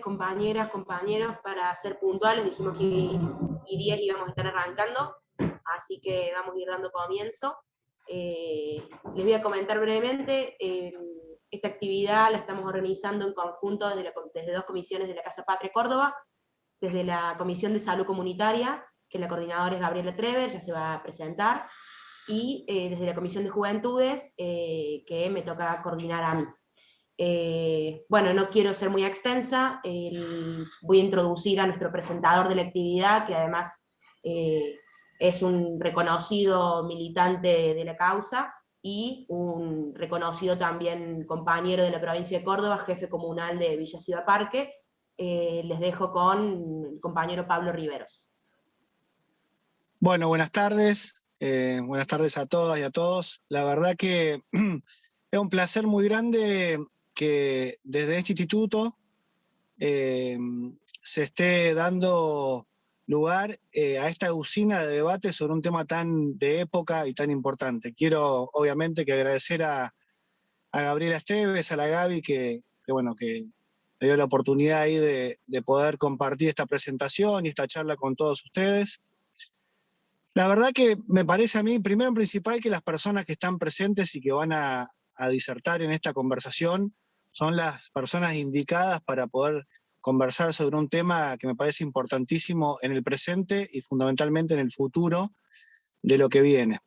compañeros, para ser puntuales, dijimos que y 10 íbamos a estar arrancando, así que vamos a ir dando comienzo. Les voy a comentar brevemente, esta actividad la estamos organizando en conjunto desde dos comisiones de la Casa Patria Córdoba, desde la Comisión de Salud Comunitaria, que la coordinadora es Gabriela Trever, ya se va a presentar, y desde la Comisión de Juventudes, que me toca coordinar a mí. Bueno, no quiero ser muy extensa, voy a introducir a nuestro presentador de la actividad, que además es un reconocido militante de la causa y un reconocido también compañero de la provincia de Córdoba, jefe comunal de Villa Ciudad Parque. Les dejo con el compañero Pablo Riveros. Bueno, buenas tardes a todas y a todos. La verdad que es un placer muy grande que desde este instituto se esté dando lugar a esta usina de debate sobre un tema tan de época y tan importante. Quiero obviamente que agradecer a Gabriela Esteves, a la Gaby, que me dio la oportunidad ahí de poder compartir esta presentación y esta charla con todos ustedes. La verdad que me parece a mí, primero en principal, que las personas que están presentes y que van a disertar en esta conversación son las personas indicadas para poder conversar sobre un tema que me parece importantísimo en el presente y fundamentalmente en el futuro de lo que viene.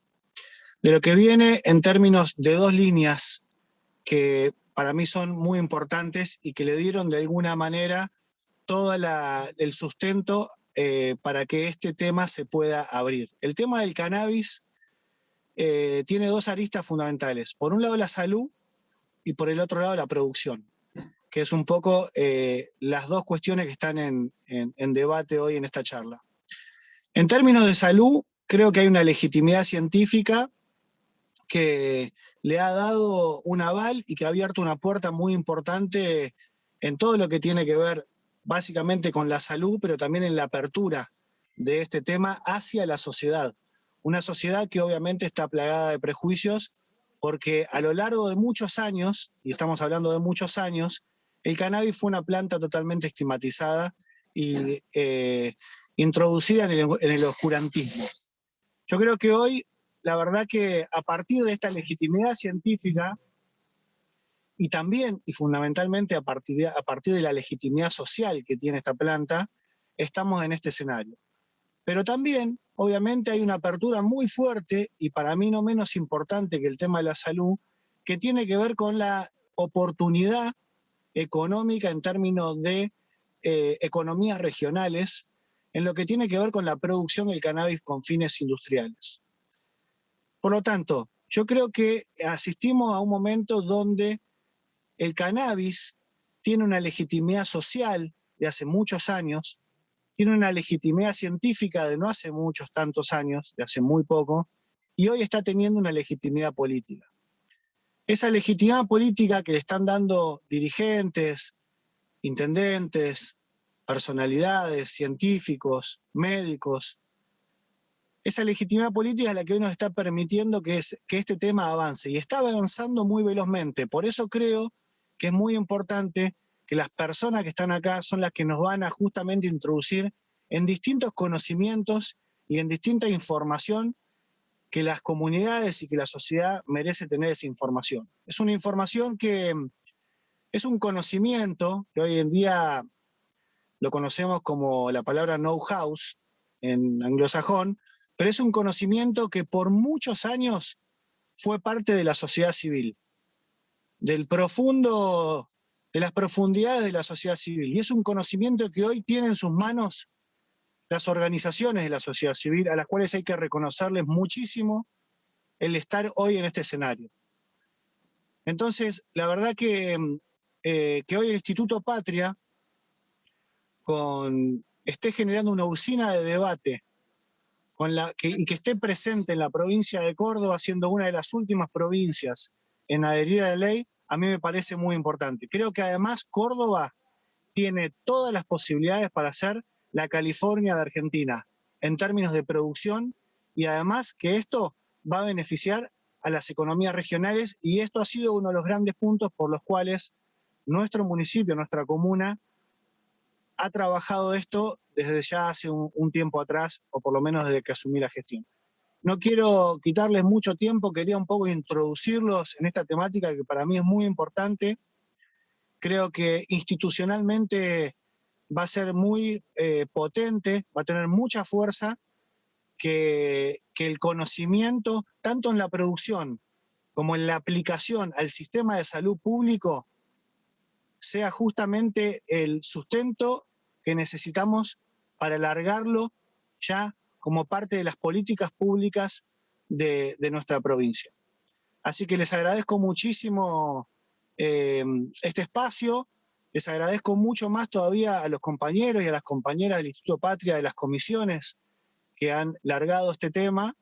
De lo que viene en términos de dos líneas que para mí son muy importantes y que le dieron de alguna manera todo el sustento para que este tema se pueda abrir. El tema del cannabis tiene dos aristas fundamentales. Por un lado la salud y por el otro lado la producción, que es un poco las dos cuestiones que están en debate hoy en esta charla. En términos de salud, creo que hay una legitimidad científica que le ha dado un aval y que ha abierto una puerta muy importante en todo lo que tiene que ver básicamente con la salud, pero también en la apertura de este tema hacia la sociedad. Una sociedad que obviamente está plagada de prejuicios, porque a lo largo de muchos años, y estamos hablando de muchos años, el cannabis fue una planta totalmente estigmatizada y introducida en el oscurantismo. Yo creo que hoy, la verdad que a partir de esta legitimidad científica, y también y fundamentalmente a partir de la legitimidad social que tiene esta planta, estamos en este escenario. Pero también, obviamente, hay una apertura muy fuerte, y para mí no menos importante que el tema de la salud, que tiene que ver con la oportunidad económica en términos de economías regionales, en lo que tiene que ver con la producción del cannabis con fines industriales. Por lo tanto, yo creo que asistimos a un momento donde el cannabis tiene una legitimidad social de hace muchos años, tiene una legitimidad científica de no hace muchos tantos años, de hace muy poco, y hoy está teniendo una legitimidad política. Esa legitimidad política que le están dando dirigentes, intendentes, personalidades, científicos, médicos, esa legitimidad política es la que hoy nos está permitiendo que este tema avance, y está avanzando muy velozmente. Por eso creo que es muy importante que las personas que están acá son las que nos van a justamente introducir en distintos conocimientos y en distinta información que las comunidades y que la sociedad merece tener esa información. Es una información que es un conocimiento que hoy en día lo conocemos como la palabra know-how en anglosajón, pero es un conocimiento que por muchos años fue parte de la sociedad civil, de las profundidades de la sociedad civil. Y es un conocimiento que hoy tienen en sus manos las organizaciones de la sociedad civil, a las cuales hay que reconocerles muchísimo el estar hoy en este escenario. Entonces, la verdad que hoy el Instituto Patria esté generando una usina de debate y que esté presente en la provincia de Córdoba, siendo una de las últimas provincias en adherir a la ley, a mí me parece muy importante. Creo que además Córdoba tiene todas las posibilidades para ser la California de Argentina en términos de producción, y además que esto va a beneficiar a las economías regionales, y esto ha sido uno de los grandes puntos por los cuales nuestro municipio, nuestra comuna, ha trabajado esto desde ya hace un tiempo atrás, o por lo menos desde que asumí la gestión. No quiero quitarles mucho tiempo, quería un poco introducirlos en esta temática que para mí es muy importante. Creo que institucionalmente va a ser muy potente, va a tener mucha fuerza, que el conocimiento, tanto en la producción como en la aplicación al sistema de salud público, sea justamente el sustento que necesitamos para alargarlo ya como parte de las políticas públicas de nuestra provincia. Así que les agradezco muchísimo este espacio, les agradezco mucho más todavía a los compañeros y a las compañeras del Instituto Patria, de las comisiones que han largado este tema,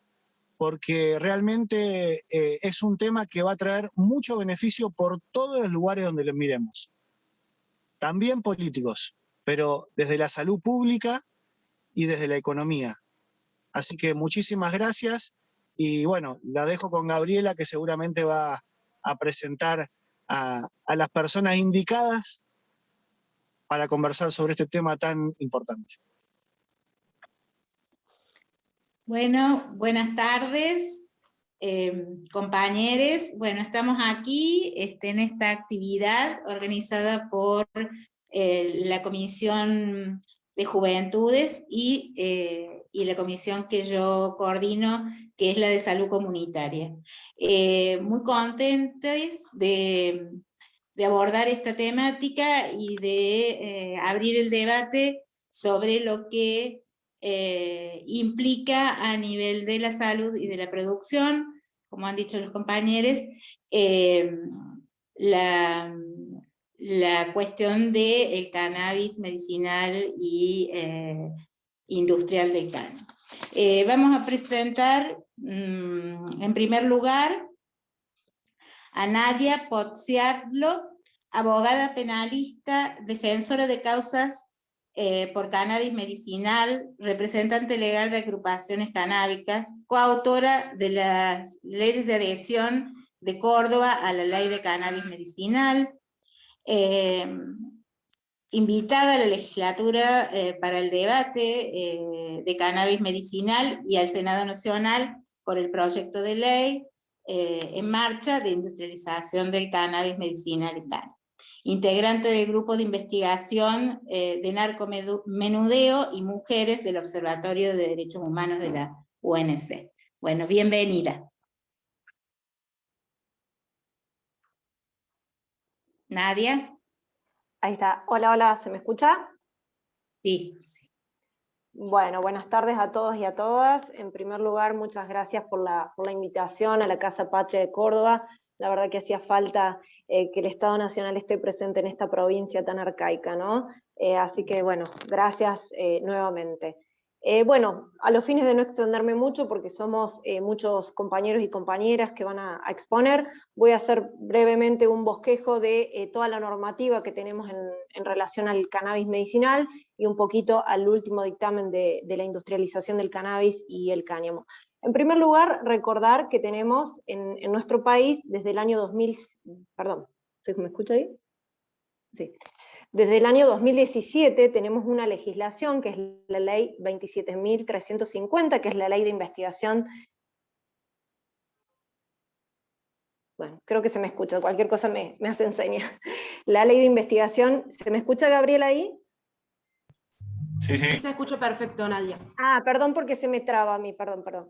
porque realmente es un tema que va a traer mucho beneficio por todos los lugares donde lo miremos. También políticos, pero desde la salud pública y desde la economía. Así que muchísimas gracias y bueno, la dejo con Gabriela, que seguramente va a presentar a las personas indicadas para conversar sobre este tema tan importante. Bueno, buenas tardes, compañeros. Bueno, estamos aquí en esta actividad organizada por la Comisión de Juventudes y la comisión que yo coordino, que es la de Salud Comunitaria. Muy contentos de abordar esta temática y de abrir el debate sobre lo que implica a nivel de la salud y de la producción, como han dicho los compañeros, la cuestión del cannabis medicinal y industrial del cannabis. Vamos a presentar, en primer lugar, a Nadia Pozziadlo, abogada penalista, defensora de causas por cannabis medicinal, representante legal de agrupaciones canábicas, coautora de las leyes de adhesión de Córdoba a la ley de cannabis medicinal, invitada a la legislatura para el debate de cannabis medicinal y al Senado Nacional por el proyecto de ley en marcha de industrialización del cannabis medicinal y tal. Integrante del grupo de investigación de narcomenudeo y mujeres del Observatorio de Derechos Humanos de la UNC. Bueno, bienvenida. Nadia. Ahí está. Hola, hola, ¿se me escucha? Sí. Bueno, buenas tardes a todos y a todas. En primer lugar, muchas gracias por la invitación a la Casa Patria de Córdoba. La verdad que hacía falta que el Estado Nacional esté presente en esta provincia tan arcaica, ¿no? Así que, bueno, gracias nuevamente. Bueno, a los fines de no extenderme mucho, porque somos muchos compañeros y compañeras que van a exponer, voy a hacer brevemente un bosquejo de toda la normativa que tenemos en relación al cannabis medicinal y un poquito al último dictamen de la industrialización del cannabis y el cáñamo. En primer lugar, recordar que tenemos en nuestro país desde el año 2000, perdón, ¿me escucha ahí? Sí. Desde el año 2017 tenemos una legislación que es la ley 27.350, que es la ley de investigación. Bueno, creo que se me escucha, cualquier cosa me hace señas. La ley de investigación, ¿se me escucha, Gabriela, ahí? Sí, sí. Se escucha perfecto, Nadia. Ah, perdón porque se me traba a mí, perdón.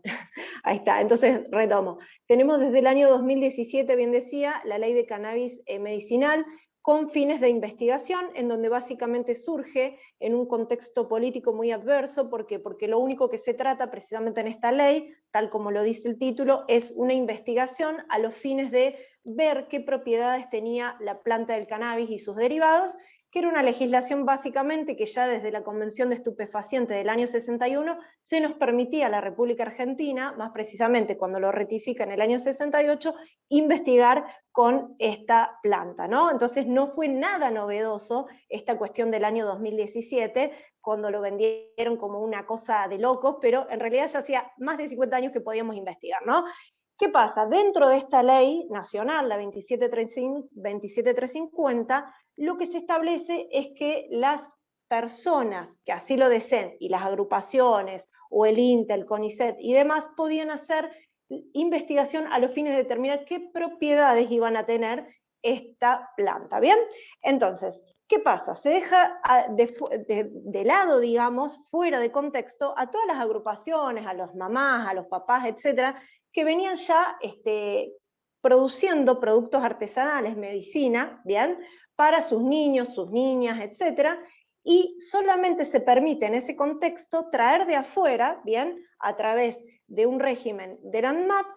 Ahí está, entonces retomo. Tenemos desde el año 2017, bien decía, la ley de cannabis medicinal, con fines de investigación, en donde básicamente surge en un contexto político muy adverso. ¿Por qué? Porque lo único que se trata precisamente en esta ley, tal como lo dice el título, es una investigación a los fines de ver qué propiedades tenía la planta del cannabis y sus derivados, que era una legislación básicamente que ya desde la Convención de Estupefacientes del año 61 se nos permitía a la República Argentina, más precisamente cuando lo ratifica en el año 68, investigar con esta planta, ¿no? Entonces no fue nada novedoso esta cuestión del año 2017, cuando lo vendieron como una cosa de locos, pero en realidad ya hacía más de 50 años que podíamos investigar, ¿no? ¿Qué pasa? Dentro de esta ley nacional, la 27350, lo que se establece es que las personas que así lo deseen, y las agrupaciones, o el INTA, el CONICET y demás, podían hacer investigación a los fines de determinar qué propiedades iban a tener esta planta, ¿bien? Entonces, ¿qué pasa? Se deja de lado, digamos, fuera de contexto, a todas las agrupaciones, a los mamás, a los papás, etcétera, que venían ya produciendo productos artesanales, medicina, ¿bien? Para sus niños, sus niñas, etcétera, y solamente se permite en ese contexto traer de afuera, ¿bien? A través de un régimen del ANMAT,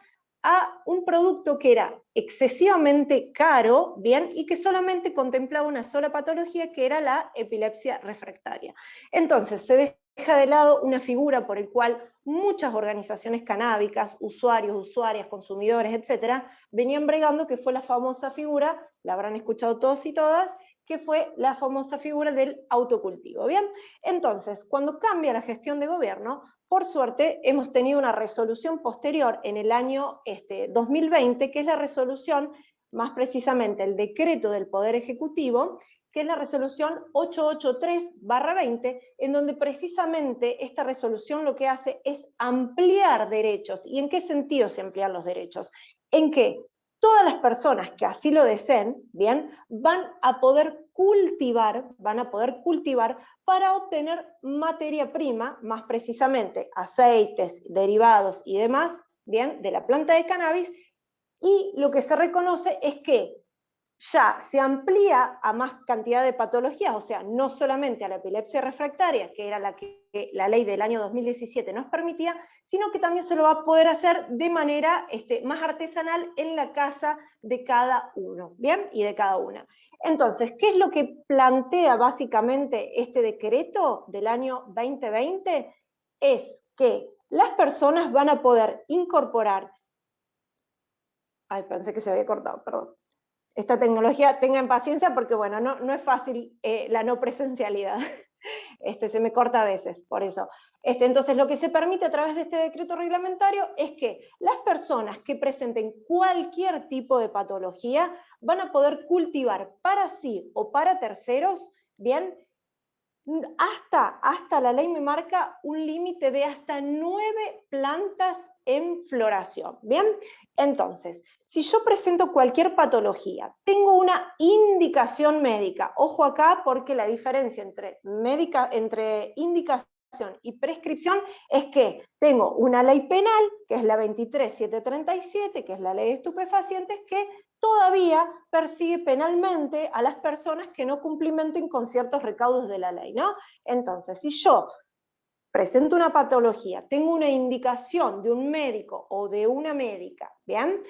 a un producto que era excesivamente caro, ¿bien? Y que solamente contemplaba una sola patología, que era la epilepsia refractaria. Entonces, se deja de lado una figura por el cual muchas organizaciones canábicas, usuarios, usuarias, consumidores, etcétera, venían bregando, que fue la famosa figura, la habrán escuchado todos y todas, que fue la famosa figura del autocultivo, ¿bien? Entonces, cuando cambia la gestión de gobierno, por suerte hemos tenido una resolución posterior en el año 2020, que es la resolución, más precisamente el decreto del Poder Ejecutivo, que es la resolución 883/20, en donde precisamente esta resolución lo que hace es ampliar derechos. ¿Y en qué sentido se amplían los derechos? En que todas las personas que así lo deseen, ¿bien? van a poder cultivar para obtener materia prima, más precisamente aceites, derivados y demás, ¿bien? de la planta de cannabis, y lo que se reconoce es que ya se amplía a más cantidad de patologías, o sea, no solamente a la epilepsia refractaria, que era la que la ley del año 2017 nos permitía, sino que también se lo va a poder hacer de manera más artesanal en la casa de cada uno, ¿bien? Y de cada una. Entonces, ¿qué es lo que plantea básicamente este decreto del año 2020? Es que las personas van a poder incorporar... Ay, pensé que se había cortado, perdón. Esta tecnología, tengan paciencia porque, bueno, no es fácil la no presencialidad. Se me corta a veces, por eso. Entonces, lo que se permite a través de este decreto reglamentario es que las personas que presenten cualquier tipo de patología van a poder cultivar para sí o para terceros, ¿bien? Hasta la ley me marca un límite de hasta 9 plantas en floración, ¿bien? Entonces, si yo presento cualquier patología, tengo una indicación médica, ojo acá porque la diferencia entre indicación y prescripción es que tengo una ley penal, que es la 23.737, que es la ley de estupefacientes, que todavía persigue penalmente a las personas que no cumplimenten con ciertos recaudos de la ley, ¿no? Entonces, si yo presento una patología, tengo una indicación de un médico o de una médica, ¿bien?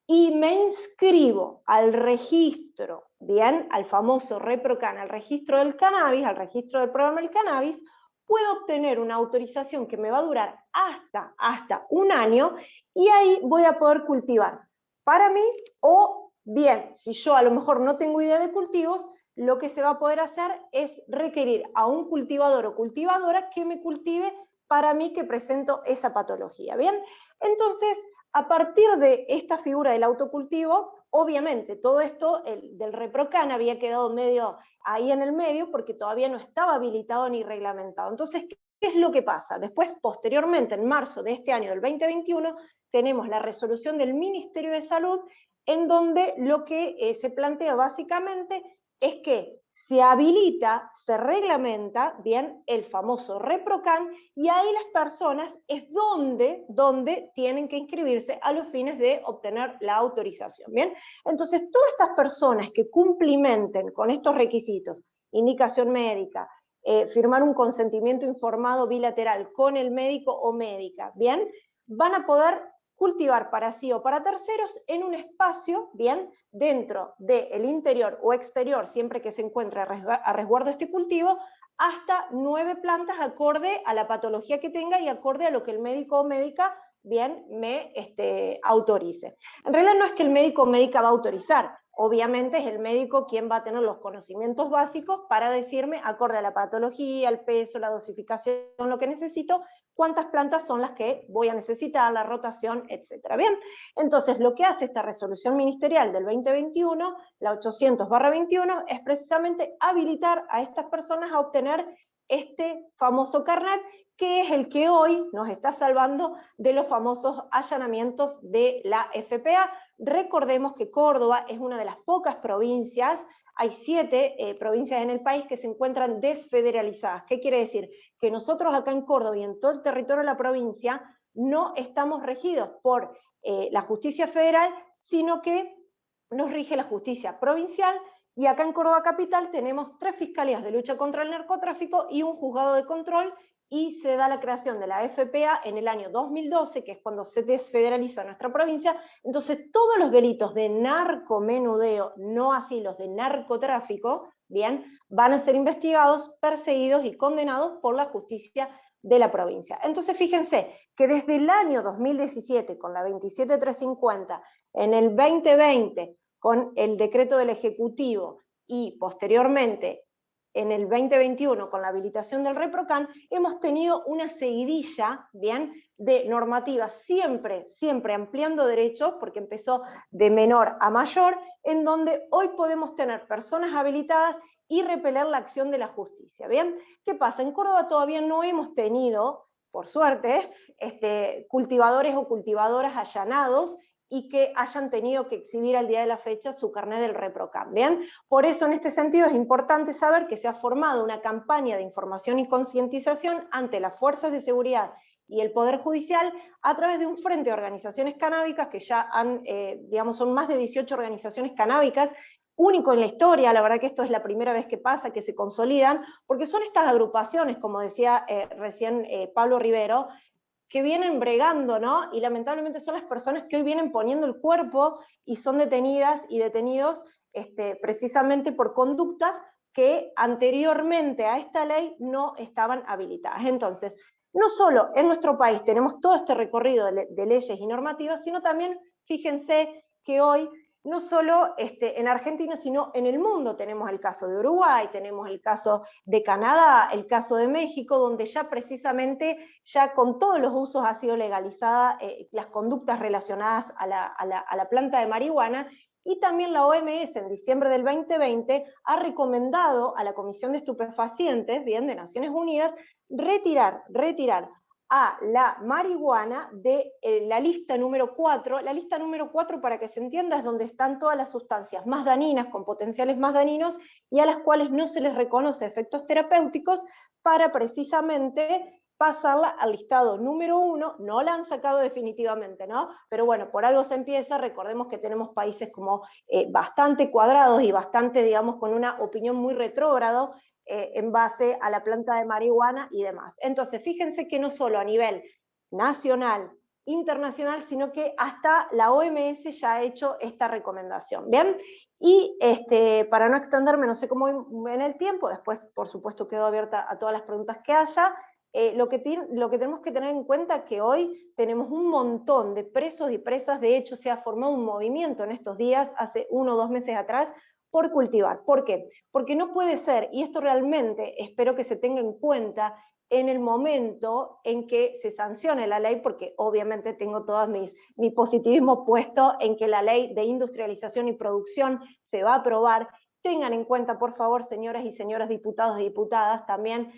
Y me inscribo al registro, ¿bien? Al famoso ReproCan, al registro del cannabis, al registro del programa del cannabis, puedo obtener una autorización que me va a durar hasta un año, y ahí voy a poder cultivar para mí, o bien, si yo a lo mejor no tengo idea de cultivos, lo que se va a poder hacer es requerir a un cultivador o cultivadora que me cultive para mí que presento esa patología, ¿bien? Entonces, a partir de esta figura del autocultivo, obviamente todo esto del ReproCan había quedado medio ahí en el medio porque todavía no estaba habilitado ni reglamentado. Entonces, ¿qué es lo que pasa? Después, posteriormente, en marzo de este año, del 2021, tenemos la resolución del Ministerio de Salud, en donde lo que se plantea básicamente es que se habilita, se reglamenta, bien, el famoso ReproCan, y ahí las personas es donde tienen que inscribirse a los fines de obtener la autorización, bien. Entonces, todas estas personas que cumplimenten con estos requisitos, indicación médica, firmar un consentimiento informado bilateral con el médico o médica, bien, van a poder cultivar para sí o para terceros en un espacio, bien, dentro del interior o exterior, siempre que se encuentre a resguardo este cultivo, hasta 9 plantas acorde a la patología que tenga y acorde a lo que el médico o médica, bien, me autorice. En realidad no es que el médico o médica va a autorizar, obviamente es el médico quien va a tener los conocimientos básicos para decirme, acorde a la patología, el peso, la dosificación, lo que necesito, cuántas plantas son las que voy a necesitar, la rotación, etcétera. Bien, entonces lo que hace esta resolución ministerial del 2021, la 800/21, es precisamente habilitar a estas personas a obtener este famoso carnet, que es el que hoy nos está salvando de los famosos allanamientos de la FPA. Recordemos que Córdoba es una de las pocas provincias, hay 7 provincias en el país que se encuentran desfederalizadas. ¿Qué quiere decir? Que nosotros acá en Córdoba y en todo el territorio de la provincia no estamos regidos por la justicia federal, sino que nos rige la justicia provincial, y acá en Córdoba Capital tenemos 3 fiscalías de lucha contra el narcotráfico y un juzgado de control, y se da la creación de la FPA en el año 2012, que es cuando se desfederaliza nuestra provincia. Entonces todos los delitos de narcomenudeo, no así los de narcotráfico, bien, van a ser investigados, perseguidos y condenados por la justicia de la provincia. Entonces fíjense que desde el año 2017, con la 27350, en el 2020, con el decreto del Ejecutivo, y posteriormente en el 2021 con la habilitación del ReproCan, hemos tenido una seguidilla, bien, de normativas, siempre ampliando derechos, porque empezó de menor a mayor, en donde hoy podemos tener personas habilitadas y repeler la acción de la justicia. ¿Bien? ¿Qué pasa? En Córdoba todavía no hemos tenido, por suerte, cultivadores o cultivadoras allanados y que hayan tenido que exhibir al día de la fecha su carnet del ReproCan. ¿Bien? Por eso en este sentido es importante saber que se ha formado una campaña de información y concientización ante las fuerzas de seguridad y el Poder Judicial a través de un frente de organizaciones canábicas que ya han, digamos, son más de 18 organizaciones canábicas, único en la historia. La verdad que esto es la primera vez que pasa, que se consolidan, porque son estas agrupaciones, como decía recién Pablo Rivero, que vienen bregando, ¿no? Y lamentablemente son las personas que hoy vienen poniendo el cuerpo y son detenidas y detenidos precisamente por conductas que anteriormente a esta ley no estaban habilitadas. Entonces, no solo en nuestro país tenemos todo este recorrido de leyes y normativas, sino también, fíjense que hoy, no solo en Argentina, sino en el mundo, tenemos el caso de Uruguay, tenemos el caso de Canadá, el caso de México, donde ya precisamente, ya con todos los usos ha sido legalizada las conductas relacionadas a la planta de marihuana, y también la OMS en diciembre del 2020 ha recomendado a la Comisión de Estupefacientes, bien, de Naciones Unidas, retirar a la marihuana de la lista número 4. La lista número 4, para que se entienda, es donde están todas las sustancias más dañinas, con potenciales más dañinos, y a las cuales no se les reconoce efectos terapéuticos, para precisamente pasarla al listado número 1, no la han sacado definitivamente, ¿no? Pero bueno, por algo se empieza. Recordemos que tenemos países como bastante cuadrados y bastante, digamos, con una opinión muy retrógrado, en base a la planta de marihuana y demás. Entonces, fíjense que no solo a nivel nacional, internacional, sino que hasta la OMS ya ha hecho esta recomendación. ¿Bien? Y para no extenderme, no sé cómo en el tiempo, después por supuesto quedo abierta a todas las preguntas que haya. Lo que tenemos que tener en cuenta es que hoy tenemos un montón de presos y presas. De hecho, se ha formado un movimiento en estos días, hace 1 o 2 meses atrás, por cultivar. ¿Por qué? Porque no puede ser, y esto realmente espero que se tenga en cuenta en el momento en que se sancione la ley, porque obviamente tengo todo mi positivismo puesto en que la ley de industrialización y producción se va a aprobar. Tengan en cuenta, por favor, señoras y señores diputados y diputadas, también,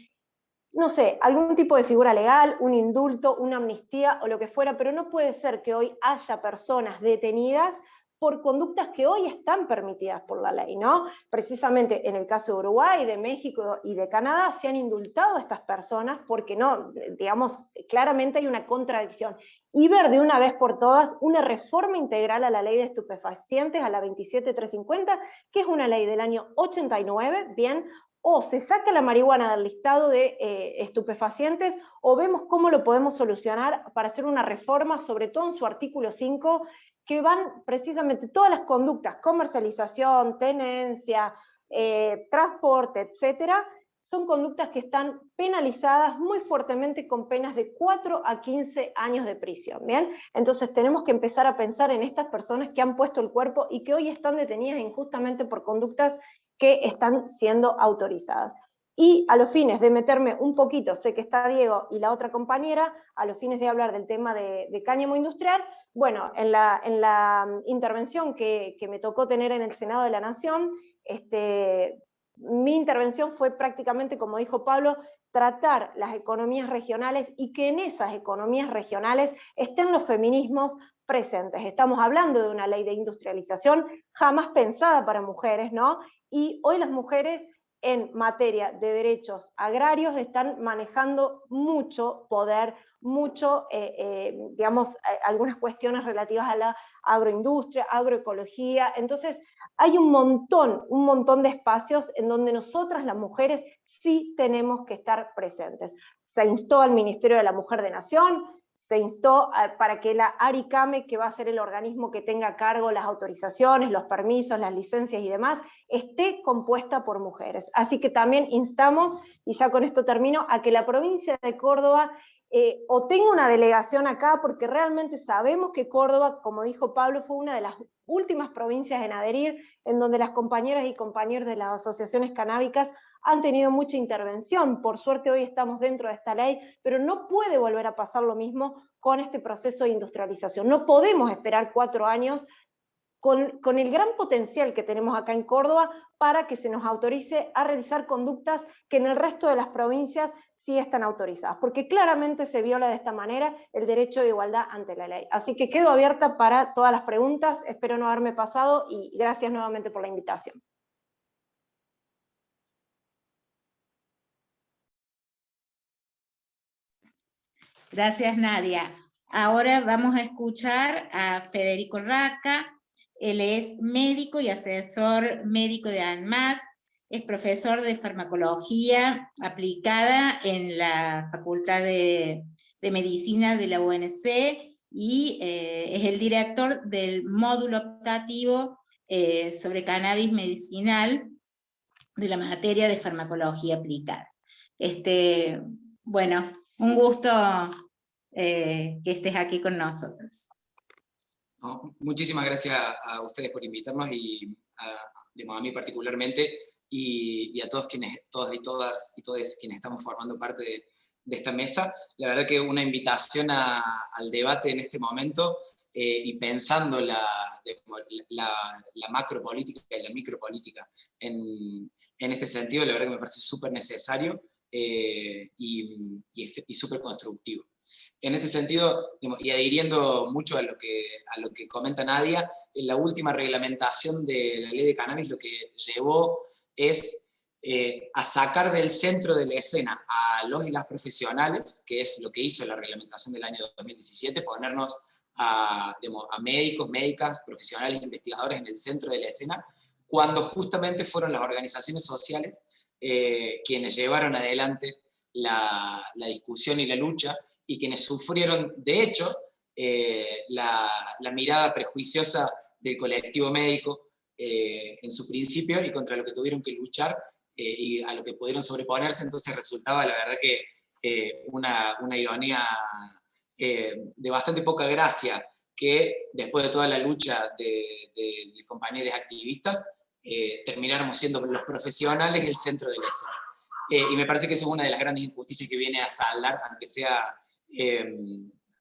no sé, algún tipo de figura legal, un indulto, una amnistía o lo que fuera, pero no puede ser que hoy haya personas detenidas por conductas que hoy están permitidas por la ley, ¿no? Precisamente en el caso de Uruguay, de México y de Canadá se han indultado a estas personas porque no, digamos, claramente hay una contradicción. Y ver de una vez por todas una reforma integral a la ley de estupefacientes, a la 27350, que es una ley del año 89, bien, o se saca la marihuana del listado de estupefacientes, o vemos cómo lo podemos solucionar para hacer una reforma, sobre todo en su artículo 5, que van precisamente todas las conductas, comercialización, tenencia, transporte, etcétera, son conductas que están penalizadas muy fuertemente con penas de 4 a 15 años de prisión, ¿bien? Entonces tenemos que empezar a pensar en estas personas que han puesto el cuerpo y que hoy están detenidas injustamente por conductas que están siendo autorizadas. Y a los fines de meterme un poquito, sé que está Diego y la otra compañera, a los fines de hablar del tema de cáñamo industrial, bueno, en la intervención que me tocó tener en el Senado de la Nación, mi intervención fue prácticamente, como dijo Pablo, tratar las economías regionales y que en esas economías regionales estén los feminismos presentes. Estamos hablando de una ley de industrialización jamás pensada para mujeres, ¿no? Y hoy las mujeres en materia de derechos agrarios están manejando mucho poder, mucho, digamos, algunas cuestiones relativas a la agroindustria, agroecología. Entonces, hay un montón de espacios en donde nosotras las mujeres sí tenemos que estar presentes. Se instó al Ministerio de la Mujer de Nación, se instó para que la ARICAME, que va a ser el organismo que tenga a cargo las autorizaciones, los permisos, las licencias y demás, esté compuesta por mujeres. Así que también instamos, y ya con esto termino, a que la provincia de Córdoba o tenga una delegación acá, porque realmente sabemos que Córdoba, como dijo Pablo, fue una de las últimas provincias en adherir, en donde las compañeras y compañeros de las asociaciones canábicas han tenido mucha intervención. Por suerte hoy estamos dentro de esta ley, pero no puede volver a pasar lo mismo con este proceso de industrialización. No podemos esperar 4 años con el gran potencial que tenemos acá en Córdoba para que se nos autorice a realizar conductas que en el resto de las provincias sí están autorizadas, porque claramente se viola de esta manera el derecho de igualdad ante la ley. Así que quedo abierta para todas las preguntas, espero no haberme pasado y gracias nuevamente por la invitación. Gracias, Nadia. Ahora vamos a escuchar a Federico Raca. Él es médico y asesor médico de ANMAT, es profesor de farmacología aplicada en la Facultad de Medicina de la UNC y es el director del módulo optativo sobre cannabis medicinal de la materia de farmacología aplicada. Bueno, un gusto que estés aquí con nosotros. No, muchísimas gracias a ustedes por invitarnos y a mí particularmente y a todos quienes, todas y todas y todos quienes estamos formando parte de esta mesa. La verdad que una invitación al debate en este momento y pensando la macropolítica y la micropolítica en este sentido, la verdad que me parece súper necesario y súper constructivo. En este sentido, y adhiriendo mucho a lo que comenta Nadia, en la última reglamentación de la ley de cannabis lo que llevó es a sacar del centro de la escena a los y las profesionales, que es lo que hizo la reglamentación del año 2017, ponernos a médicos, médicas, profesionales, investigadores en el centro de la escena, cuando justamente fueron las organizaciones sociales quienes llevaron adelante la discusión y la lucha, y quienes sufrieron, de hecho, la mirada prejuiciosa del colectivo médico en su principio y contra lo que tuvieron que luchar y a lo que pudieron sobreponerse. Entonces resultaba, la verdad, que una ironía de bastante poca gracia que después de toda la lucha de los compañeros activistas termináramos siendo los profesionales el centro de la escena. Y me parece que eso es una de las grandes injusticias que viene a saldar,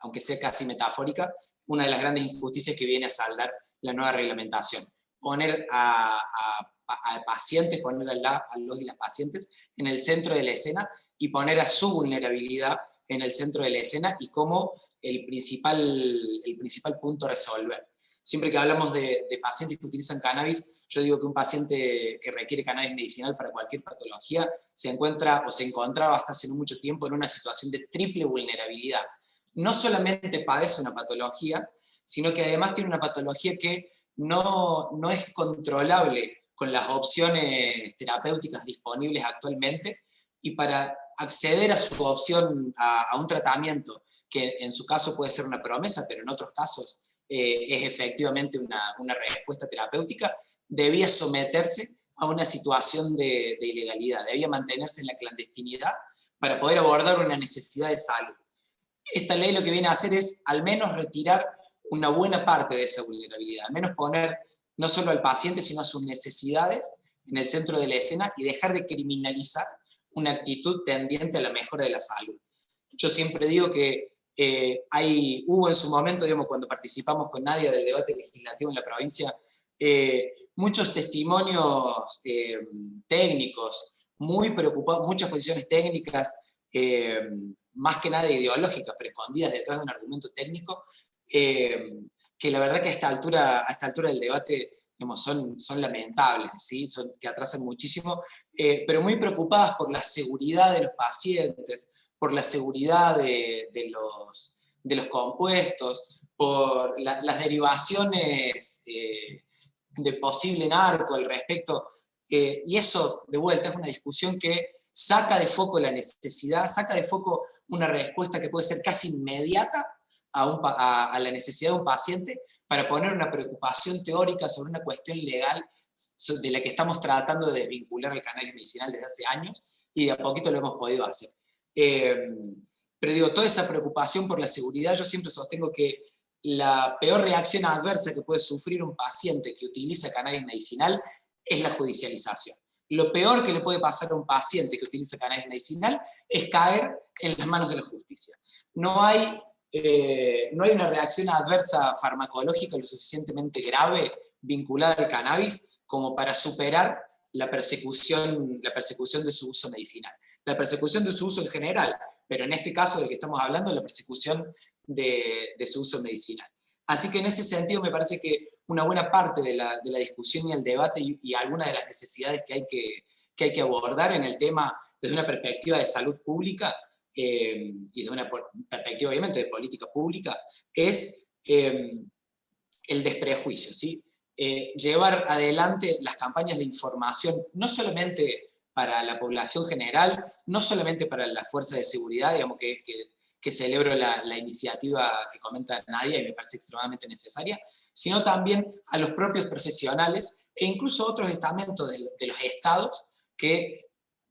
aunque sea casi metafórica, una de las grandes injusticias que viene a saldar la nueva reglamentación. Poner a pacientes, poner a los y las pacientes en el centro de la escena y poner a su vulnerabilidad en el centro de la escena y como el principal punto a resolver. Siempre que hablamos de pacientes que utilizan cannabis, yo digo que un paciente que requiere cannabis medicinal para cualquier patología se encuentra o se encontraba hasta hace no mucho tiempo en una situación de triple vulnerabilidad. No solamente padece una patología, sino que además tiene una patología que no es controlable con las opciones terapéuticas disponibles actualmente, y para acceder a su opción, a un tratamiento, que en su caso puede ser una promesa, pero en otros casos es efectivamente una respuesta terapéutica, debía someterse a una situación de ilegalidad, debía mantenerse en la clandestinidad para poder abordar una necesidad de salud. Esta ley lo que viene a hacer es al menos retirar una buena parte de esa vulnerabilidad, al menos poner no solo al paciente, sino a sus necesidades en el centro de la escena y dejar de criminalizar una actitud tendiente a la mejora de la salud. Yo siempre digo que hubo en su momento, digamos, cuando participamos con Nadia del debate legislativo en la provincia, muchos testimonios técnicos, muy preocupados, muchas posiciones técnicas, más que nada ideológicas, pero escondidas detrás de un argumento técnico, que la verdad que a esta altura del debate, digamos, son lamentables, ¿sí? Que atrasan muchísimo, pero muy preocupadas por la seguridad de los pacientes, por la seguridad de los compuestos, por las derivaciones de posible narco al respecto, y eso, de vuelta, es una discusión que saca de foco la necesidad, saca de foco una respuesta que puede ser casi inmediata a la necesidad de un paciente, para poner una preocupación teórica sobre una cuestión legal de la que estamos tratando de desvincular el cannabis medicinal desde hace años, y de a poquito lo hemos podido hacer. Pero digo, toda esa preocupación por la seguridad, yo siempre sostengo que la peor reacción adversa que puede sufrir un paciente que utiliza cannabis medicinal es la judicialización. Lo peor que le puede pasar a un paciente que utiliza cannabis medicinal es caer en las manos de la justicia. No hay una reacción adversa farmacológica lo suficientemente grave vinculada al cannabis como para superar la persecución de su uso medicinal. La persecución de su uso en general, pero en este caso del que estamos hablando, la persecución de su uso medicinal. Así que en ese sentido me parece que una buena parte de la discusión y el debate y algunas de las necesidades que hay que abordar en el tema desde una perspectiva de salud pública, y desde una perspectiva obviamente de política pública, es el desprejuicio, ¿sí? Llevar adelante las campañas de información, no solamente para la población general, no solamente para las fuerzas de seguridad, digamos que celebro la iniciativa que comenta Nadia y me parece extremadamente necesaria, sino también a los propios profesionales e incluso otros estamentos de los estados que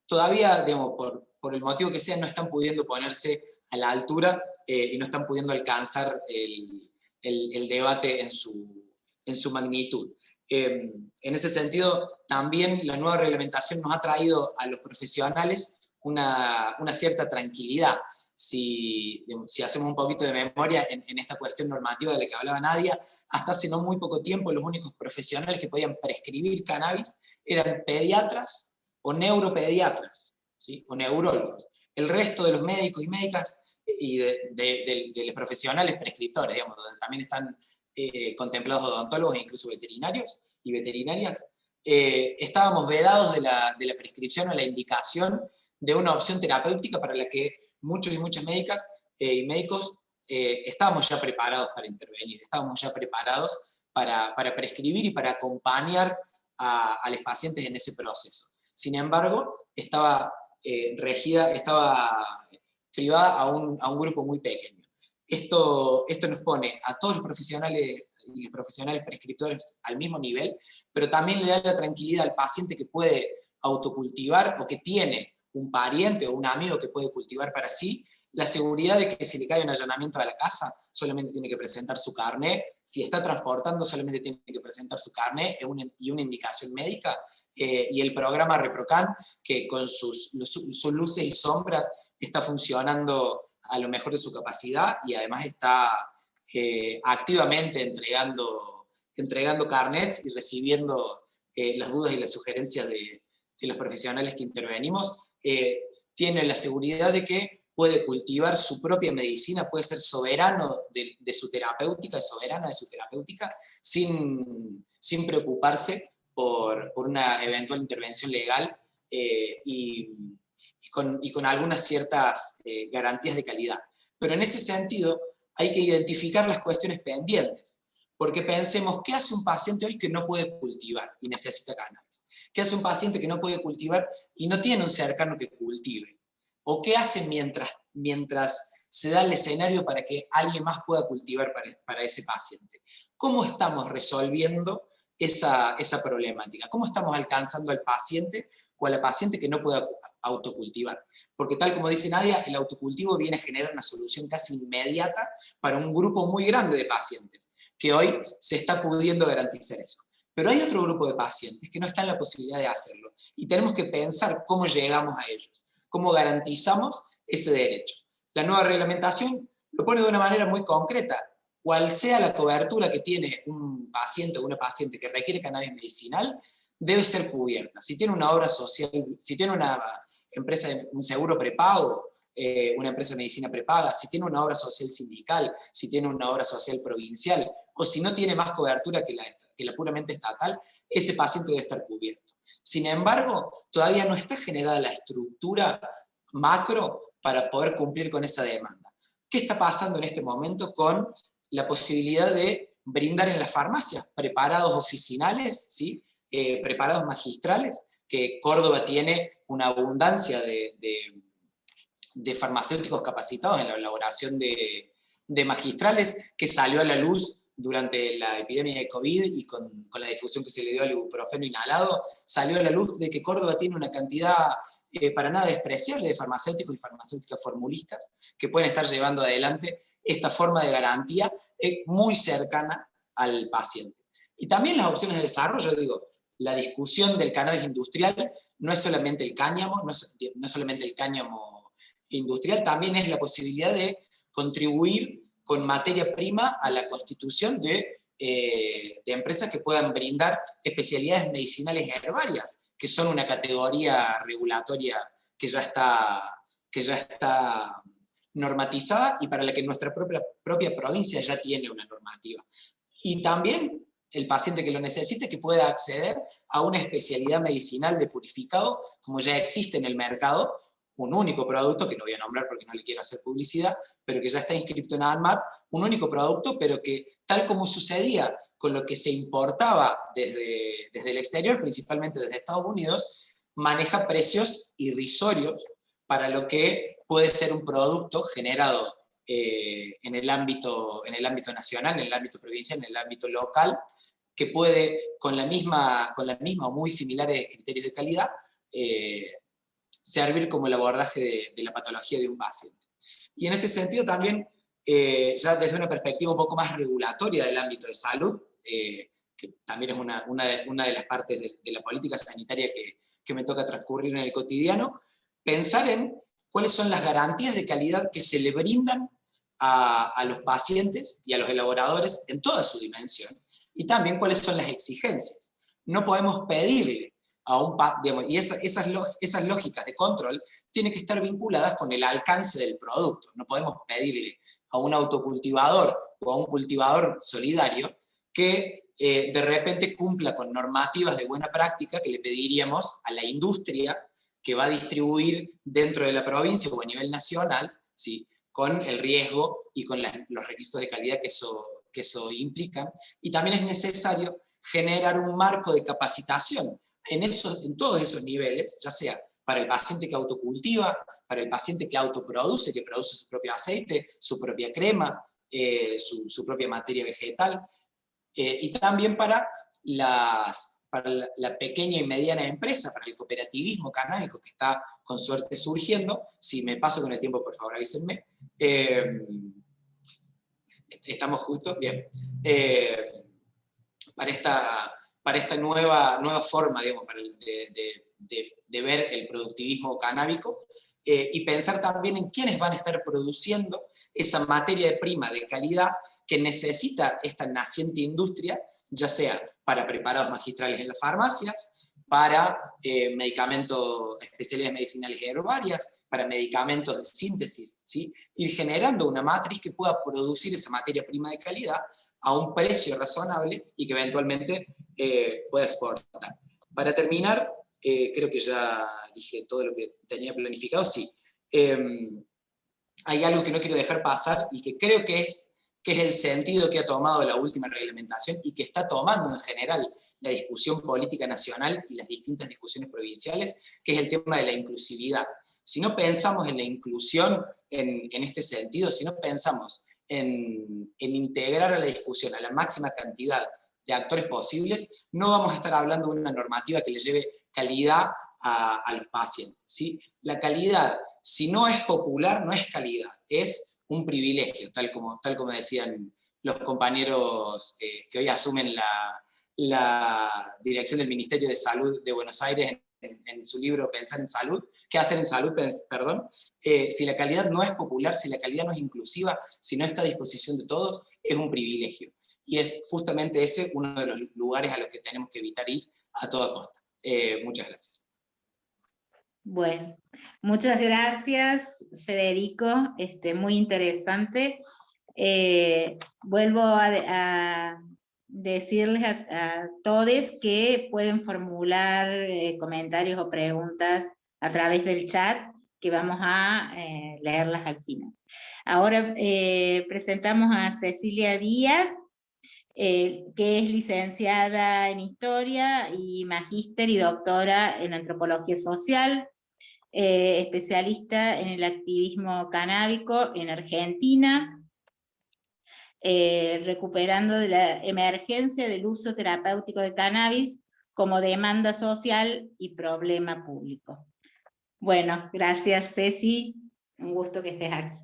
todavía, digamos, por el motivo que sea, no están pudiendo ponerse a la altura y no están pudiendo alcanzar el debate en su magnitud. En ese sentido, también la nueva reglamentación nos ha traído a los profesionales una cierta tranquilidad. Si hacemos un poquito de memoria en esta cuestión normativa de la que hablaba Nadia, hasta hace no muy poco tiempo los únicos profesionales que podían prescribir cannabis eran pediatras o neuropediatras, ¿sí? O neurólogos. El resto de los médicos y médicas y de los profesionales prescriptores, digamos, donde también están contemplados odontólogos e incluso veterinarios y veterinarias, estábamos vedados de la prescripción o la indicación de una opción terapéutica para la que muchos y muchas médicas y médicos estábamos ya preparados para intervenir, estábamos ya preparados para prescribir y para acompañar a los pacientes en ese proceso. Sin embargo, estaba privada a un grupo muy pequeño. Esto nos pone a todos los profesionales y los profesionales prescriptores al mismo nivel, pero también le da la tranquilidad al paciente que puede autocultivar o que tiene un pariente o un amigo que puede cultivar para sí, la seguridad de que si le cae un allanamiento a la casa, solamente tiene que presentar su carnet, si está transportando, solamente tiene que presentar su carnet y una indicación médica, y el programa ReproCan, que con sus luces y sombras está funcionando a lo mejor de su capacidad y además está activamente entregando carnets y recibiendo las dudas y las sugerencias de los profesionales que intervenimos. Tiene la seguridad de que puede cultivar su propia medicina, puede ser soberano de su terapéutica, soberana de su terapéutica, sin preocuparse por una eventual intervención legal y con algunas ciertas garantías de calidad. Pero en ese sentido hay que identificar las cuestiones pendientes, porque pensemos, ¿qué hace un paciente hoy que no puede cultivar y necesita cannabis? ¿Qué hace un paciente que no puede cultivar y no tiene un cercano que cultive? ¿O qué hace mientras se da el escenario para que alguien más pueda cultivar para ese paciente? ¿Cómo estamos resolviendo esa problemática? ¿Cómo estamos alcanzando al paciente o a la paciente que no pueda autocultivar? Porque tal como dice Nadia, el autocultivo viene a generar una solución casi inmediata para un grupo muy grande de pacientes, que hoy se está pudiendo garantizar eso. Pero hay otro grupo de pacientes que no está en la posibilidad de hacerlo, y tenemos que pensar cómo llegamos a ellos. cómo garantizamos ese derecho. La nueva reglamentación lo pone de una manera muy concreta. Cual sea la cobertura que tiene un paciente o una paciente que requiere cannabis medicinal, debe ser cubierta. Si tiene una obra social, si tiene una empresa, un seguro prepago, una empresa de medicina prepaga, si tiene una obra social sindical, si tiene una obra social provincial, o si no tiene más cobertura que la puramente estatal, ese paciente debe estar cubierto. Sin embargo, todavía no está generada la estructura macro para poder cumplir con esa demanda. ¿Qué está pasando en este momento con la posibilidad de brindar en las farmacias preparados oficinales, ¿sí? Preparados magistrales, que Córdoba tiene una abundancia de farmacéuticos capacitados en la elaboración de magistrales, que salió a la luz durante la epidemia de COVID y con la difusión que se le dio al ibuprofeno inhalado, salió a la luz de que Córdoba tiene una cantidad para nada despreciable de farmacéuticos y farmacéuticas formulistas que pueden estar llevando adelante esta forma de garantía muy cercana al paciente. Y también las opciones de desarrollo, digo, la discusión del cannabis industrial no es solamente el cáñamo, no es solamente el cáñamo industrial, también es la posibilidad de contribuir con materia prima a la constitución de empresas que puedan brindar especialidades medicinales herbarias, que son una categoría regulatoria que ya está normatizada y para la que nuestra propia provincia ya tiene una normativa. Y también el paciente que lo necesite que pueda acceder a una especialidad medicinal de purificado, como ya existe en el mercado, un único producto, que no voy a nombrar porque no le quiero hacer publicidad, pero que ya está inscrito en ANMAT, un único producto, pero que tal como sucedía con lo que se importaba desde el exterior, principalmente desde Estados Unidos, maneja precios irrisorios para lo que puede ser un producto generado en el ámbito nacional, en el ámbito provincial, en el ámbito local, que puede, con la misma o muy similares criterios de calidad, servir como el abordaje de la patología de un paciente. Y en este sentido también, ya desde una perspectiva un poco más regulatoria del ámbito de salud, que también es una de las partes de la política sanitaria que me toca transcurrir en el cotidiano, pensar en cuáles son las garantías de calidad que se le brindan a los pacientes y a los elaboradores en toda su dimensión, y también cuáles son las exigencias. No podemos pedirle a un digamos, y esas lógicas de control tienen que estar vinculadas con el alcance del producto. No podemos pedirle a un autocultivador o a un cultivador solidario que de repente cumpla con normativas de buena práctica que le pediríamos a la industria que va a distribuir dentro de la provincia o a nivel nacional, ¿sí? Con el riesgo y con los requisitos de calidad que eso implican. Y también es necesario generar un marco de capacitación en todos esos niveles, ya sea para el paciente que autocultiva, para el paciente que autoproduce, que produce su propio aceite, su propia crema, su propia materia vegetal, y también para la pequeña y mediana empresa, para el cooperativismo canábico que está con suerte surgiendo. Si me paso con el tiempo, por favor avísenme. Estamos justos, bien. Para esta nueva forma, digamos, de ver el productivismo canábico, y pensar también en quiénes van a estar produciendo esa materia prima de calidad que necesita esta naciente industria, ya sea para preparados magistrales en las farmacias, para medicamentos, especialidades medicinales y herbarias, para medicamentos de síntesis, ¿sí? Ir generando una matriz que pueda producir esa materia prima de calidad a un precio razonable y que eventualmente pueda exportar. Para terminar, creo que ya dije todo lo que tenía planificado, sí. Hay algo que no quiero dejar pasar y que creo que es el sentido que ha tomado la última reglamentación y que está tomando en general la discusión política nacional y las distintas discusiones provinciales, que es el tema de la inclusividad. Si no pensamos en la inclusión en este sentido, si no pensamos en integrar a la discusión a la máxima cantidad de actores posibles, no vamos a estar hablando de una normativa que le lleve calidad a los pacientes, ¿sí? La calidad, si no es popular, no es calidad, es un privilegio, tal como decían los compañeros que hoy asumen la dirección del Ministerio de Salud de Buenos Aires en su libro Pensar en Salud, ¿Qué hacer en salud? Perdón. Si la calidad no es popular, si la calidad no es inclusiva, si no está a disposición de todos, es un privilegio. Y es justamente ese uno de los lugares a los que tenemos que evitar ir a toda costa. Muchas gracias. Bueno, muchas gracias, Federico, muy interesante. Vuelvo a decirles a todos que pueden formular comentarios o preguntas a través del chat, que vamos a leerlas al final. Ahora presentamos a Cecilia Díaz, que es licenciada en Historia y magíster y doctora en Antropología Social, especialista en el activismo canábico en Argentina, recuperando de la emergencia del uso terapéutico de cannabis como demanda social y problema público. Bueno, gracias Ceci, un gusto que estés aquí.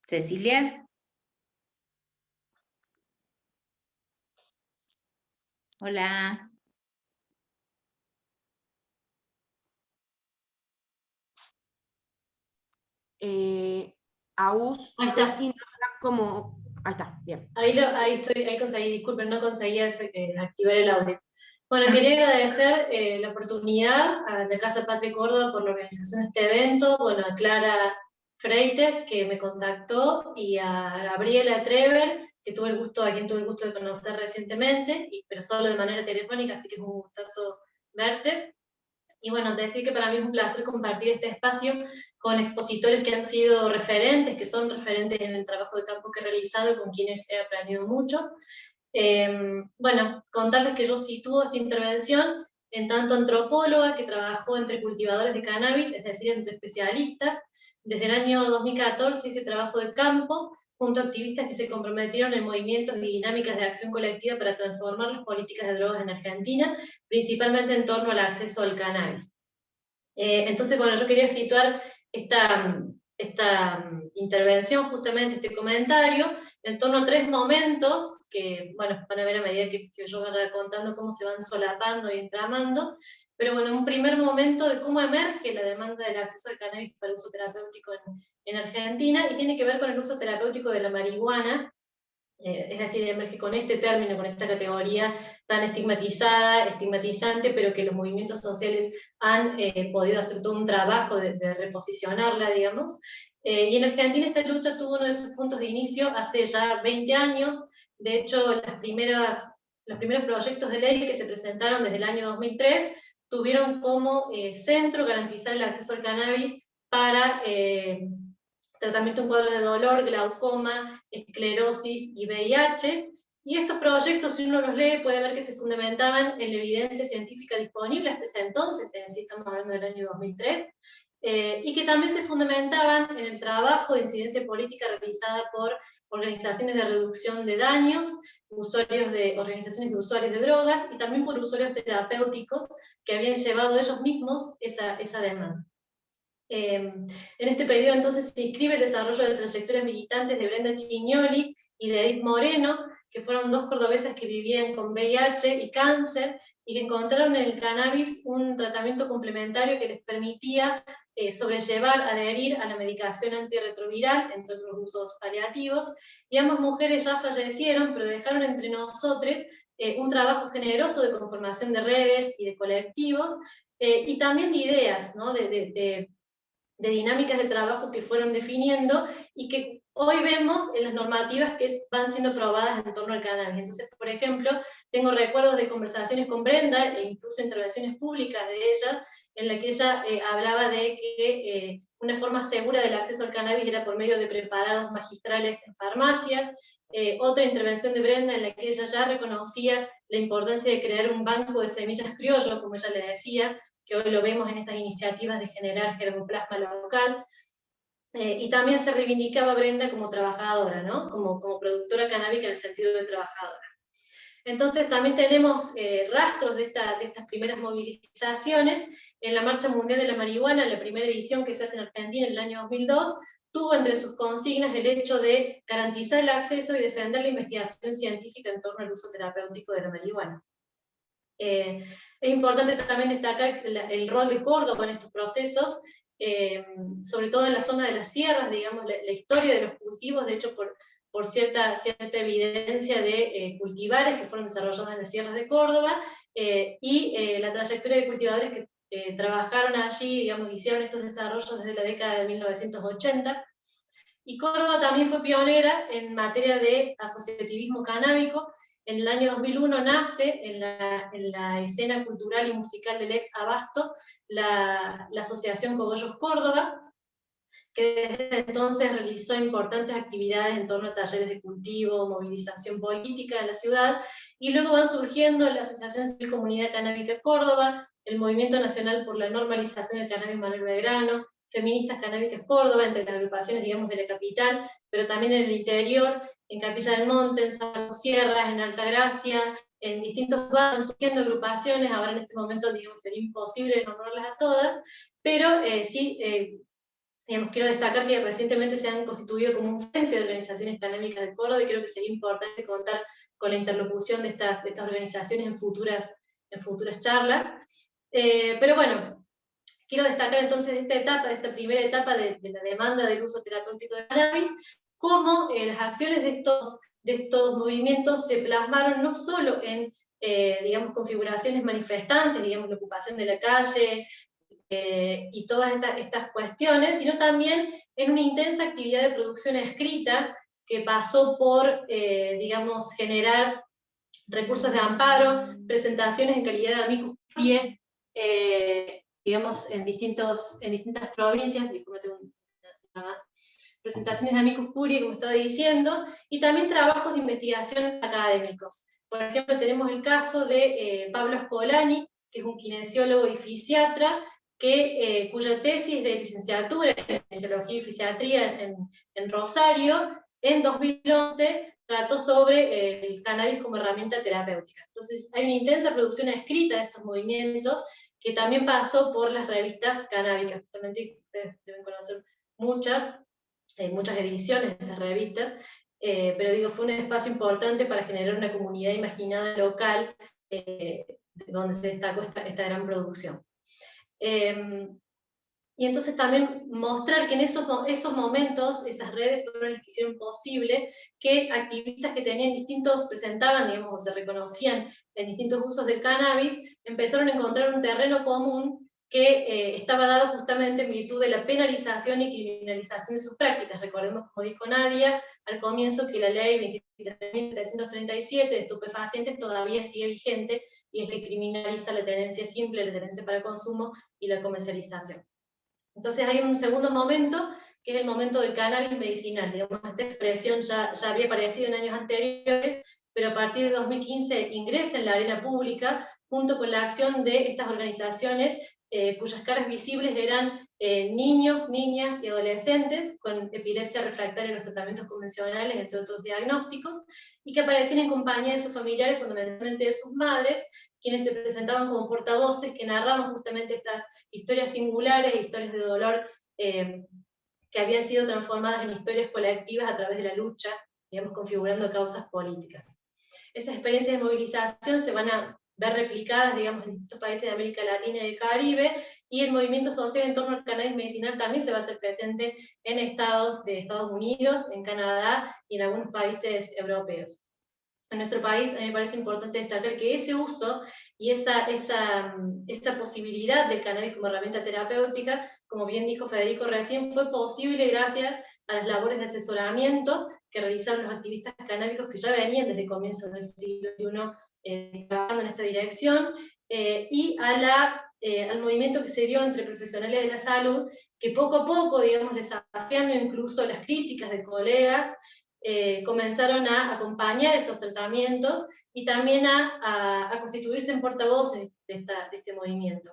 Cecilia. Hola. Agus, Ahí no sé está. si no está como... Ahí está, bien. Ahí conseguí, disculpen, no conseguía activar el audio. Bueno, quería agradecer la oportunidad a la Casa Patria Córdoba por la organización de este evento, bueno, a Clara Freites, que me contactó, y a Gabriela Trever, a quien tuve el gusto de conocer recientemente, pero solo de manera telefónica, así que es un gustazo verte. Y bueno, decir que para mí es un placer compartir este espacio con expositores que han sido referentes, que son referentes en el trabajo de campo que he realizado y con quienes he aprendido mucho. Bueno, contarles que yo sitúo esta intervención en tanto antropóloga que trabajó entre cultivadores de cannabis, es decir, entre especialistas. Desde el año 2014 hice trabajo de campo junto a activistas que se comprometieron en movimientos y dinámicas de acción colectiva para transformar las políticas de drogas en Argentina, principalmente en torno al acceso al cannabis. Entonces, bueno, yo quería situar esta intervención, justamente este comentario, en torno a 3 momentos que, bueno, van a ver a medida que yo vaya contando cómo se van solapando y entramando, pero bueno, un primer momento de cómo emerge la demanda del acceso al cannabis para uso terapéutico en Argentina, y tiene que ver con el uso terapéutico de la marihuana, es decir, emerge con este término, con esta categoría tan estigmatizante, pero que los movimientos sociales han podido hacer todo un trabajo de reposicionarla, digamos. Y en Argentina esta lucha tuvo uno de sus puntos de inicio hace ya 20 años, de hecho los primeros proyectos de ley que se presentaron desde el año 2003 tuvieron como centro garantizar el acceso al cannabis para tratamiento en cuadros de dolor, glaucoma, esclerosis y VIH, y estos proyectos, si uno los lee, puede ver que se fundamentaban en la evidencia científica disponible hasta ese entonces, es decir, estamos hablando del año 2003, y que también se fundamentaban en el trabajo de incidencia política realizada por organizaciones de reducción de daños, organizaciones de usuarios de drogas, y también por usuarios terapéuticos que habían llevado ellos mismos esa demanda. En este periodo entonces se inscribe el desarrollo de trayectorias militantes de Brenda Chignoli y de Edith Moreno, que fueron 2 cordobesas que vivían con VIH y cáncer, y que encontraron en el cannabis un tratamiento complementario que les permitía sobrellevar, adherir a la medicación antirretroviral, entre otros usos paliativos, y ambas mujeres ya fallecieron, pero dejaron entre nosotros un trabajo generoso de conformación de redes y de colectivos, y también de ideas, ¿no? de dinámicas de trabajo que fueron definiendo y que hoy vemos en las normativas que van siendo aprobadas en torno al cannabis. Entonces, por ejemplo, tengo recuerdos de conversaciones con Brenda e incluso intervenciones públicas de ella, en la que ella hablaba de que una forma segura del acceso al cannabis era por medio de preparados magistrales en farmacias. Otra intervención de Brenda en la que ella ya reconocía la importancia de crear un banco de semillas criollo, como ella le decía, que hoy lo vemos en estas iniciativas de generar germoplasma local, y también se reivindicaba Brenda como trabajadora, ¿no? como productora canábica en el sentido de trabajadora. Entonces también tenemos rastros de estas primeras movilizaciones en la Marcha Mundial de la Marihuana, la primera edición que se hace en Argentina en el año 2002, tuvo entre sus consignas el hecho de garantizar el acceso y defender la investigación científica en torno al uso terapéutico de la marihuana. Es importante también destacar el rol de Córdoba en estos procesos, sobre todo en la zona de las sierras, digamos, la historia de los cultivos, de hecho por cierta evidencia de cultivares que fueron desarrollados en las sierras de Córdoba, y la trayectoria de cultivadores que trabajaron allí, digamos, hicieron estos desarrollos desde la década de 1980, y Córdoba también fue pionera en materia de asociativismo canábico. En el año 2001 nace en la escena cultural y musical del ex Abasto la Asociación Cogollos Córdoba, que desde entonces realizó importantes actividades en torno a talleres de cultivo, movilización política en la ciudad, y luego van surgiendo la Asociación Civil Comunidad Canábica Córdoba, el Movimiento Nacional por la Normalización del Cannabis Manuel Belgrano, Feministas Canábicas Córdoba, entre las agrupaciones, digamos, de la capital, pero también en el interior, en Capilla del Monte, en San Marcos Sierras, en Altagracia, en distintos lugares, van surgiendo agrupaciones. Ahora en este momento, digamos, sería imposible nombrarlas a todas, pero digamos, quiero destacar que recientemente se han constituido como un frente de organizaciones canábicas de Córdoba, y creo que sería importante contar con la interlocución de estas organizaciones en futuras charlas. Pero bueno, quiero destacar entonces esta primera etapa de la demanda del uso terapéutico de cannabis, cómo las acciones de estos movimientos se plasmaron no solo en, digamos, configuraciones manifestantes, digamos, la ocupación de la calle, y todas estas cuestiones, sino también en una intensa actividad de producción escrita que pasó por, digamos, generar recursos de amparo, presentaciones en calidad de amicus curiae, digamos, en distintas provincias, presentaciones de amicus curiae, como estaba diciendo, y también trabajos de investigación académicos. Por ejemplo, tenemos el caso de Pablo Ascolani, que es un kinesiólogo y fisiatra, cuya tesis de licenciatura en Fisiología y Fisiatría en Rosario, en 2011, trató sobre el cannabis como herramienta terapéutica. Entonces hay una intensa producción escrita de estos movimientos, que también pasó por las revistas canábicas. Justamente ustedes deben conocer muchas ediciones de estas revistas, pero digo, fue un espacio importante para generar una comunidad imaginada local, donde se destacó esta gran producción. Y entonces también mostrar que en esos momentos, esas redes fueron las que hicieron posible que activistas que presentaban, digamos, o se reconocían en distintos usos del cannabis, empezaron a encontrar un terreno común que estaba dado justamente en virtud de la penalización y criminalización de sus prácticas. Recordemos, como dijo Nadia al comienzo, que la ley 23.737 de estupefacientes todavía sigue vigente, y es que criminaliza la tenencia simple, la tenencia para consumo y la comercialización. Entonces hay un segundo momento, que es el momento del cannabis medicinal. Digamos, esta expresión ya había aparecido en años anteriores, pero a partir de 2015 ingresa en la arena pública, junto con la acción de estas organizaciones, cuyas caras visibles eran niños, niñas y adolescentes con epilepsia refractaria en los tratamientos convencionales, entre otros diagnósticos, y que aparecían en compañía de sus familiares, fundamentalmente de sus madres, quienes se presentaban como portavoces que narraban justamente estas historias singulares, historias de dolor, que habían sido transformadas en historias colectivas a través de la lucha, digamos, configurando causas políticas. Esas experiencias de movilización se van a ver replicadas, digamos, en distintos países de América Latina y del Caribe, y el movimiento social en torno al cannabis medicinal también se va a hacer presente en estados de Estados Unidos, en Canadá y en algunos países europeos. En nuestro país, a mí me parece importante destacar que ese uso y esa posibilidad del cannabis como herramienta terapéutica, como bien dijo Federico recién, fue posible gracias a las labores de asesoramiento que realizaron los activistas canábicos que ya venían desde comienzos del siglo XXI trabajando en esta dirección, y al movimiento que se dio entre profesionales de la salud, que poco a poco, digamos, desafiando incluso las críticas de colegas, comenzaron a acompañar estos tratamientos y también a constituirse en portavoces de este movimiento.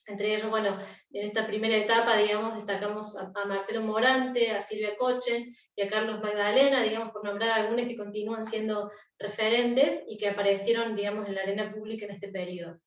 Entre ellos, bueno, en esta primera etapa, digamos, destacamos a Marcelo Morante, a Silvia Cochen y a Carlos Magdalena, digamos, por nombrar algunos que continúan siendo referentes y que aparecieron, digamos, en la arena pública en este periodo.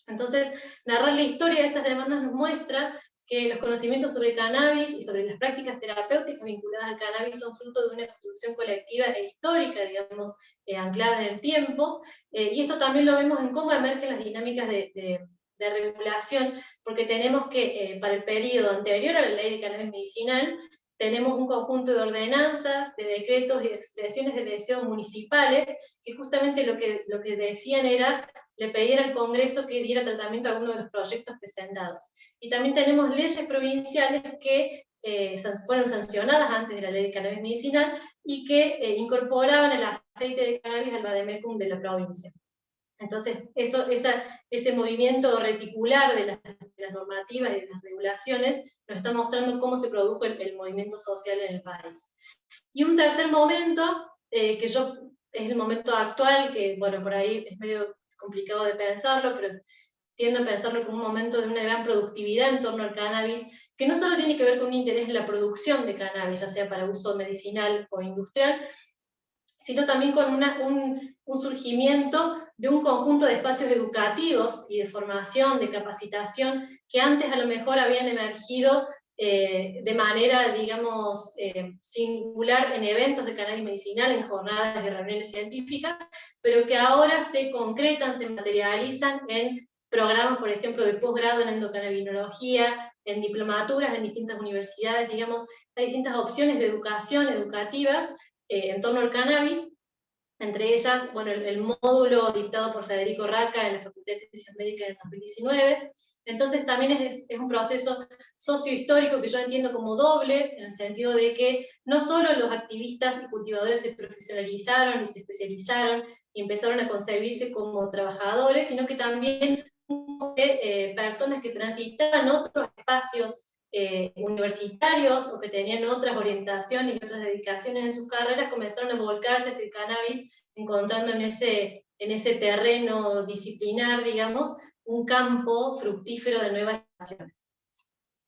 Entonces, narrar la historia de estas demandas nos muestra que los conocimientos sobre cannabis y sobre las prácticas terapéuticas vinculadas al cannabis son fruto de una construcción colectiva e histórica, digamos, anclada en el tiempo, y esto también lo vemos en cómo emergen las dinámicas de regulación, porque tenemos que, para el periodo anterior a la ley de cannabis medicinal, tenemos un conjunto de ordenanzas, de decretos y de expresiones de deseo municipales, que justamente lo que decían era, le pedían al Congreso que diera tratamiento a alguno de los proyectos presentados. Y también tenemos leyes provinciales que fueron sancionadas antes de la ley de cannabis medicinal y que incorporaban el aceite de cannabis al vademecum de la provincia. Entonces, ese movimiento reticular de las normativas y de las regulaciones nos está mostrando cómo se produjo el movimiento social en el país. Y un tercer momento, es el momento actual, que bueno, por ahí es medio complicado de pensarlo, pero tiendo a pensarlo como un momento de una gran productividad en torno al cannabis, que no solo tiene que ver con un interés en la producción de cannabis, ya sea para uso medicinal o industrial, sino también con un surgimiento de un conjunto de espacios educativos y de formación, de capacitación, que antes a lo mejor habían emergido de manera, digamos, singular en eventos de cannabis medicinal, en jornadas y reuniones científicas, pero que ahora se concretan, se materializan en programas, por ejemplo, de posgrado en endocannabinología, en diplomaturas en distintas universidades, digamos, hay distintas opciones de educación, educativas, en torno al cannabis, entre ellas, bueno, el módulo dictado por Federico Raca en la Facultad de Ciencias Médicas en 2019, entonces también es un proceso sociohistórico que yo entiendo como doble, en el sentido de que no solo los activistas y cultivadores se profesionalizaron y se especializaron y empezaron a concebirse como trabajadores, sino que también personas que transitaban otros espacios universitarios o que tenían otras orientaciones y otras dedicaciones en sus carreras comenzaron a volcarse hacia el cannabis, encontrando en ese terreno disciplinar, digamos, un campo fructífero de nuevas acciones.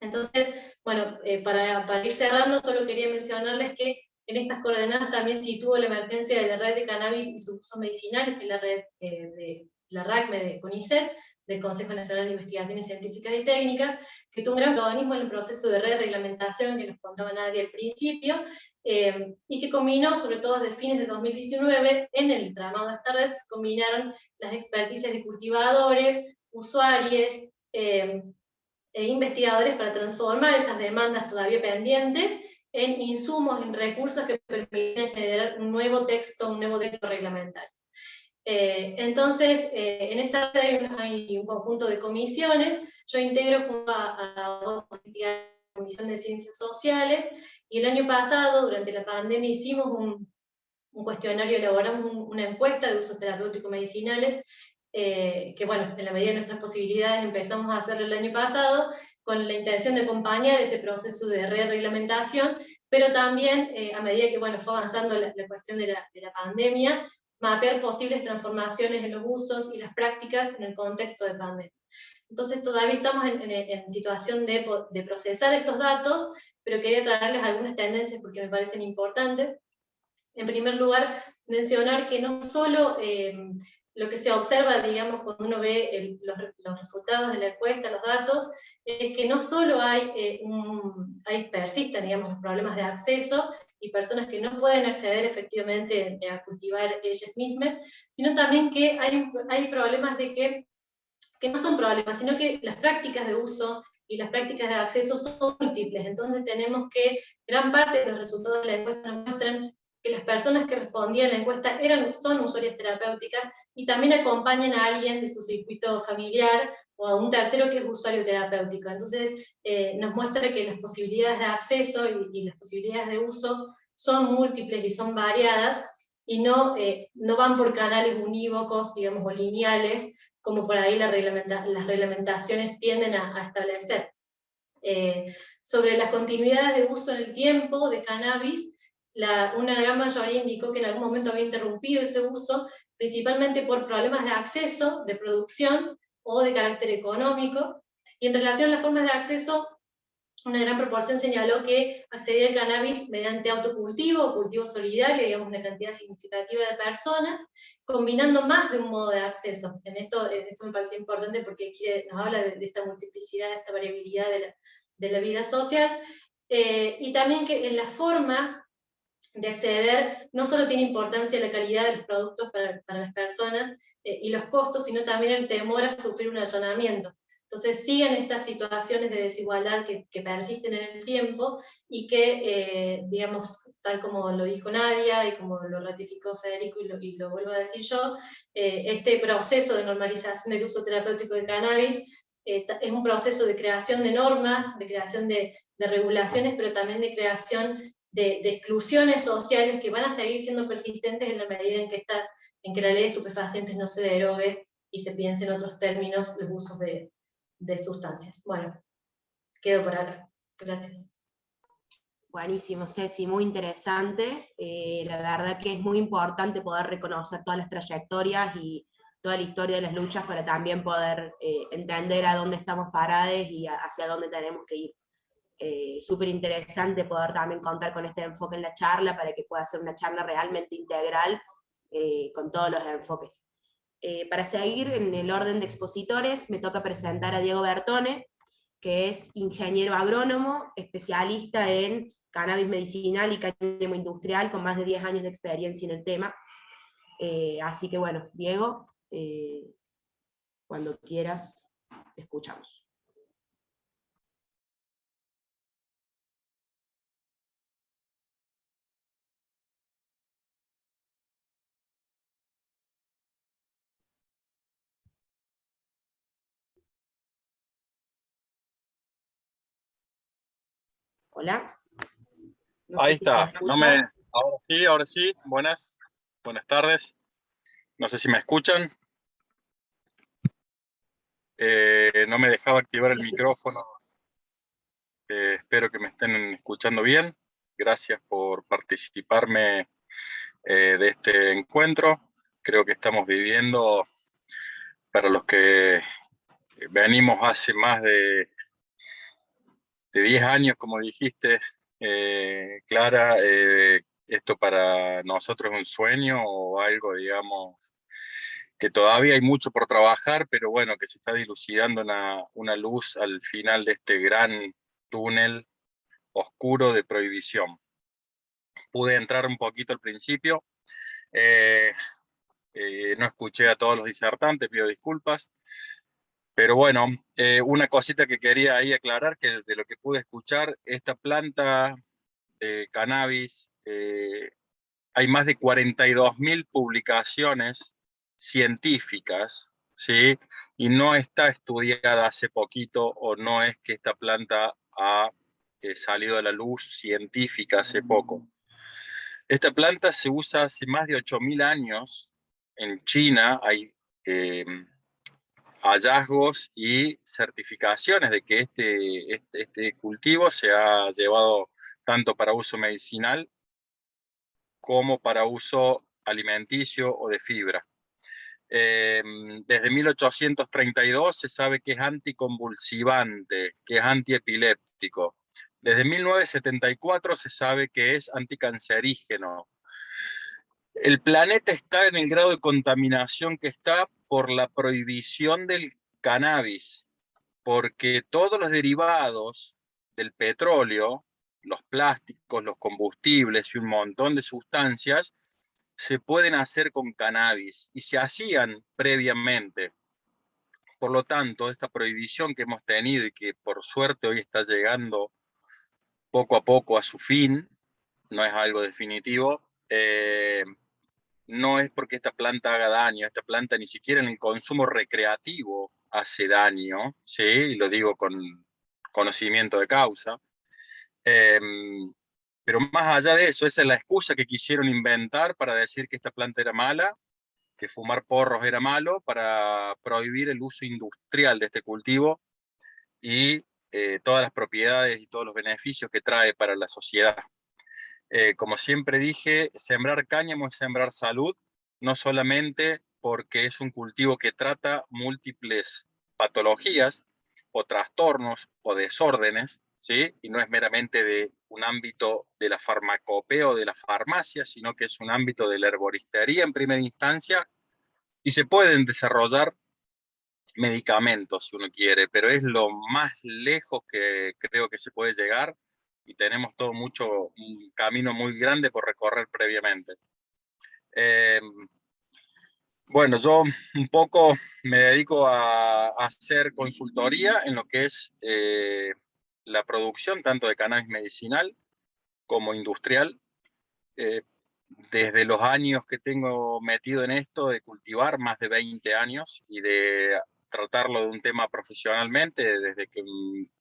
Entonces, bueno, para ir cerrando, solo quería mencionarles que en estas coordenadas también sitúo la emergencia de la red de cannabis y sus usos medicinales, que es la red de la RACME de CONICET, del Consejo Nacional de Investigaciones Científicas y Técnicas, que tuvo un gran protagonismo en el proceso de reglamentación que nos contaba Nadia al principio, y que combinó, sobre todo desde fines de 2019, en el tramado de esta red, se combinaron las experticias de cultivadores, usuarios, e investigadores para transformar esas demandas todavía pendientes en insumos, en recursos que permiten generar un nuevo texto, un nuevo decreto reglamentario. Entonces, en esa red hay un conjunto de comisiones, yo integro junto a la Comisión de Ciencias Sociales, y el año pasado, durante la pandemia, hicimos un cuestionario, elaboramos una encuesta de usos terapéuticos medicinales, que bueno, en la medida de nuestras posibilidades empezamos a hacerlo el año pasado, con la intención de acompañar ese proceso de reglamentación, pero también a medida que bueno, fue avanzando la cuestión de la pandemia, mapear posibles transformaciones en los usos y las prácticas en el contexto de pandemia. Entonces todavía estamos en situación de procesar estos datos, pero quería traerles algunas tendencias porque me parecen importantes. En primer lugar, mencionar que no solo lo que se observa, digamos, cuando uno ve los resultados de la encuesta, los datos, es que no solo persisten, digamos, los problemas de acceso y personas que no pueden acceder efectivamente a cultivar ellas mismas, sino también que hay problemas de que no son problemas, sino que las prácticas de uso y las prácticas de acceso son múltiples. Entonces tenemos que gran parte de los resultados de la encuesta nos muestran que las personas que respondían a la encuesta son usuarias terapéuticas y también acompañan a alguien de su circuito familiar o a un tercero que es usuario terapéutico. Entonces nos muestra que las posibilidades de acceso y las posibilidades de uso son múltiples y son variadas y no van por canales unívocos, digamos, o lineales, como por ahí las reglamentaciones tienden a establecer. Sobre las continuidades de uso en el tiempo de cannabis, una gran mayoría indicó que en algún momento había interrumpido ese uso, principalmente por problemas de acceso, de producción o de carácter económico, y en relación a las formas de acceso, una gran proporción señaló que accedía al cannabis mediante autocultivo o cultivo solidario, digamos una cantidad significativa de personas, combinando más de un modo de acceso. Esto me parece importante porque nos habla de esta multiplicidad, de esta variabilidad de la vida social, y también que en las formas de acceder no solo tiene importancia la calidad de los productos para las personas y los costos, sino también el temor a sufrir un allanamiento. Entonces siguen estas situaciones de desigualdad que persisten en el tiempo y que, digamos, tal como lo dijo Nadia y como lo ratificó Federico y lo vuelvo a decir yo, este proceso de normalización del uso terapéutico de cannabis es un proceso de creación de normas, de creación de regulaciones, pero también de creación de exclusiones sociales que van a seguir siendo persistentes en la medida en que la ley de estupefacientes no se derogue y se piense en otros términos los usos de sustancias. Bueno, quedo por acá. Gracias. Buenísimo, Ceci, muy interesante. La verdad que es muy importante poder reconocer todas las trayectorias y toda la historia de las luchas para también poder entender a dónde estamos parados y hacia dónde tenemos que ir. Súper interesante poder también contar con este enfoque en la charla para que pueda ser una charla realmente integral con todos los enfoques. Para seguir en el orden de expositores, me toca presentar a Diego Bertone, que es ingeniero agrónomo, especialista en cannabis medicinal y cáñamo industrial, con más de 10 años de experiencia en el tema. Así que bueno, Diego, cuando quieras, te escuchamos. Hola. No Ahí sé si se está. escucha. Ahora sí. Buenas tardes. No sé si me escuchan. No me dejaba activar el micrófono. Espero que me estén escuchando bien. Gracias por participarme de este encuentro. Creo que estamos viviendo, para los que venimos hace más de 10 años, como dijiste, Clara, esto para nosotros es un sueño o algo, digamos, que todavía hay mucho por trabajar, pero bueno, que se está dilucidando una luz al final de este gran túnel oscuro de prohibición. Pude entrar un poquito al principio, no escuché a todos los disertantes, pido disculpas, pero bueno, una cosita que quería ahí aclarar, que de lo que pude escuchar, esta planta de cannabis, hay más de 42.000 publicaciones científicas, ¿sí? Y no está estudiada hace poquito, o no es que esta planta ha salido a la luz científica hace poco. Esta planta se usa hace más de 8.000 años. En China hay hallazgos y certificaciones de que este cultivo se ha llevado tanto para uso medicinal como para uso alimenticio o de fibra. Desde 1832 se sabe que es anticonvulsivante, que es antiepiléptico. Desde 1974 se sabe que es anticancerígeno. El planeta está en el grado de contaminación que está por la prohibición del cannabis, porque todos los derivados del petróleo, los plásticos, los combustibles y un montón de sustancias se pueden hacer con cannabis y se hacían previamente. Por lo tanto, esta prohibición que hemos tenido y que por suerte hoy está llegando poco a poco a su fin, no es algo definitivo, no es porque esta planta haga daño, esta planta ni siquiera en el consumo recreativo hace daño, ¿sí? Y lo digo con conocimiento de causa. Pero más allá de eso, esa es la excusa que quisieron inventar para decir que esta planta era mala, que fumar porros era malo, para prohibir el uso industrial de este cultivo y todas las propiedades y todos los beneficios que trae para la sociedad. Como siempre dije, sembrar cáñamo es sembrar salud, no solamente porque es un cultivo que trata múltiples patologías o trastornos o desórdenes, ¿sí? Y no es meramente de un ámbito de la farmacopea o de la farmacia, sino que es un ámbito de la herboristería en primera instancia, y se pueden desarrollar medicamento, si uno quiere, pero es lo más lejos que creo que se puede llegar y tenemos todo un camino muy grande por recorrer previamente. Bueno, yo un poco me dedico a hacer consultoría en lo que es la producción tanto de cannabis medicinal como industrial. Desde los años que tengo metido en esto, de cultivar, más de 20 años, y de tratarlo de un tema profesionalmente, desde que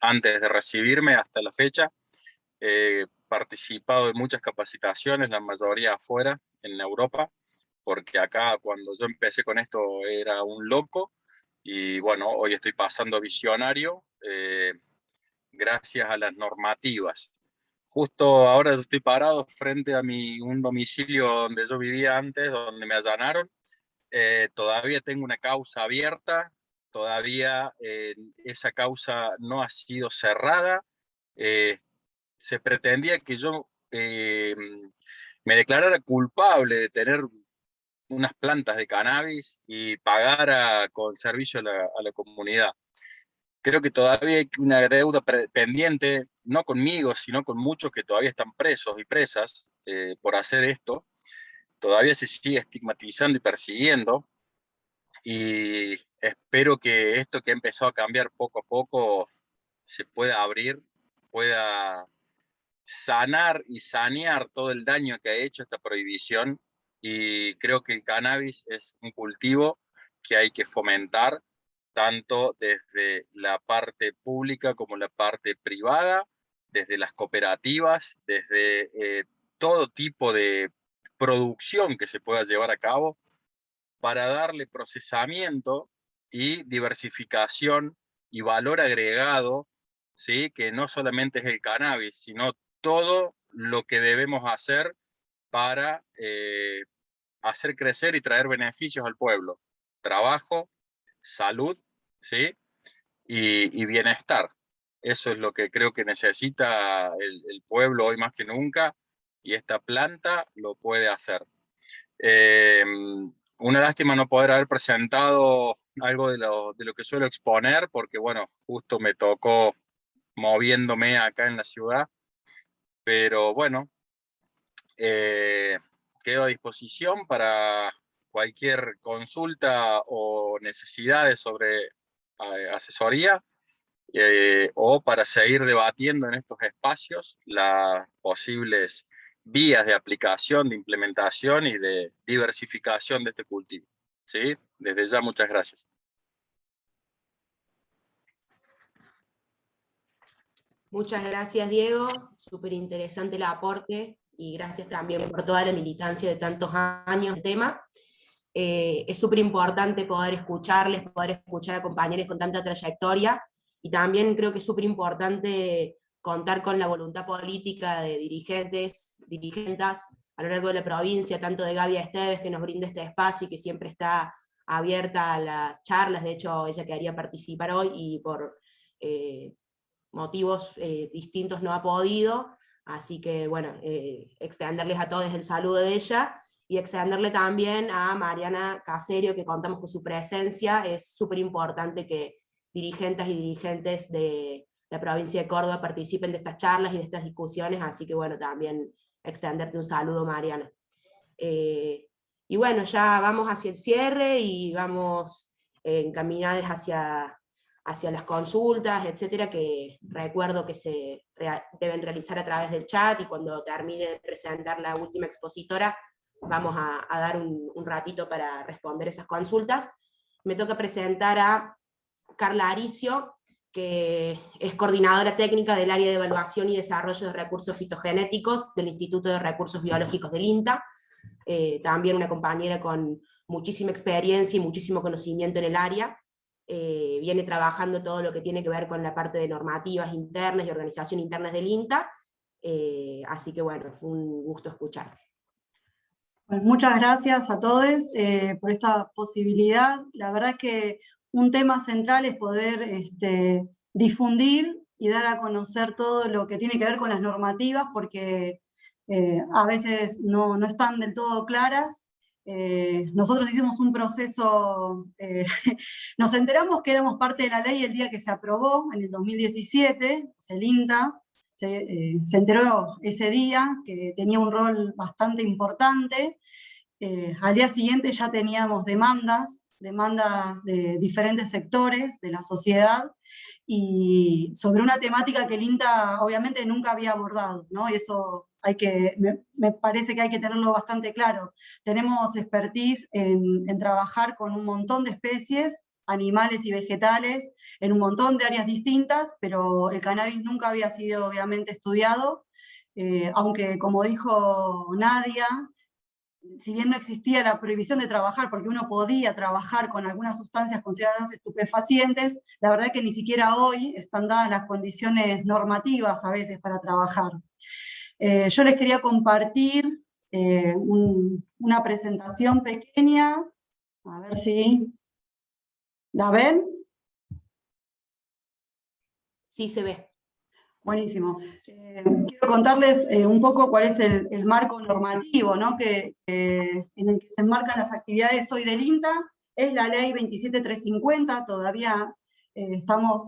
antes de recibirme hasta la fecha, he participado en muchas capacitaciones, la mayoría afuera, en Europa, porque acá cuando yo empecé con esto era un loco, y bueno, hoy estoy pasando a visionario gracias a las normativas. Justo ahora yo estoy parado frente a un domicilio donde yo vivía antes, donde me allanaron. Todavía tengo una causa abierta, todavía esa causa no ha sido cerrada. Se pretendía que yo me declarara culpable de tener unas plantas de cannabis y pagara con servicio a la comunidad. Creo que todavía hay una deuda pendiente, no conmigo, sino con muchos que todavía están presos y presas por hacer esto. Todavía se sigue estigmatizando y persiguiendo, y espero que esto que ha empezado a cambiar poco a poco se pueda abrir, pueda sanar y sanear todo el daño que ha hecho esta prohibición, y creo que el cannabis es un cultivo que hay que fomentar tanto desde la parte pública como la parte privada, desde las cooperativas, desde todo tipo de producción que se pueda llevar a cabo para darle procesamiento y diversificación y valor agregado, ¿sí? Que no solamente es el cannabis, sino todo lo que debemos hacer para hacer crecer y traer beneficios al pueblo. Trabajo, salud, ¿sí? Y bienestar. Eso es lo que creo que necesita el pueblo hoy más que nunca, y esta planta lo puede hacer. Una lástima no poder haber presentado algo de lo que suelo exponer, porque bueno, justo me tocó moviéndome acá en la ciudad, pero bueno, quedo a disposición para cualquier consulta o necesidades sobre asesoría, o para seguir debatiendo en estos espacios las posibles vías de aplicación, de implementación y de diversificación de este cultivo. ¿Sí? Desde ya, muchas gracias. Muchas gracias, Diego. Súper interesante el aporte y gracias también por toda la militancia de tantos años del tema. Es súper importante poder escuchar a compañeros con tanta trayectoria, y también creo que es súper importante contar con la voluntad política de dirigentas a lo largo de la provincia, tanto de Gaby Esteves, que nos brinda este espacio y que siempre está abierta a las charlas. De hecho, ella quería participar hoy y por motivos distintos no ha podido, así que bueno, extenderles a todos el saludo de ella, y extenderle también a Mariana Caserio, que contamos con su presencia. Es súper importante que dirigentes y dirigentes de la provincia de Córdoba participen de estas charlas y de estas discusiones, así que bueno, también extenderte un saludo, Mariana. Y bueno, ya vamos hacia el cierre y vamos encaminados hacia las consultas, etcétera, que recuerdo que se deben realizar a través del chat, y cuando termine de presentar la última expositora, vamos a dar un ratito para responder esas consultas. Me toca presentar a Carla Aricio, que es coordinadora técnica del área de evaluación y desarrollo de recursos fitogenéticos del Instituto de Recursos Biológicos del INTA, también una compañera con muchísima experiencia y muchísimo conocimiento en el área. Viene trabajando todo lo que tiene que ver con la parte de normativas internas y organización internas del INTA, así que bueno, fue un gusto escucharte. Pues muchas gracias a todos por esta posibilidad. La verdad es que un tema central es poder difundir y dar a conocer todo lo que tiene que ver con las normativas, porque a veces no están del todo claras, nosotros hicimos un proceso, nos enteramos que éramos parte de la ley el día que se aprobó, en el 2017, el INTA, se enteró ese día que tenía un rol bastante importante. Al día siguiente ya teníamos demandas de diferentes sectores de la sociedad, y sobre una temática que el INTA obviamente nunca había abordado, ¿no? Y eso me parece que hay que tenerlo bastante claro. Tenemos expertise en trabajar con un montón de especies, animales y vegetales, en un montón de áreas distintas, pero el cannabis nunca había sido obviamente estudiado, aunque como dijo Nadia, si bien no existía la prohibición de trabajar, porque uno podía trabajar con algunas sustancias consideradas estupefacientes, la verdad es que ni siquiera hoy están dadas las condiciones normativas a veces para trabajar. Yo les quería compartir una presentación pequeña, a ver si la ven. Sí, se ve. Buenísimo. Quiero contarles un poco cuál es el marco normativo, ¿no? en el que se enmarcan las actividades hoy del INTA. Es la ley 27350, todavía estamos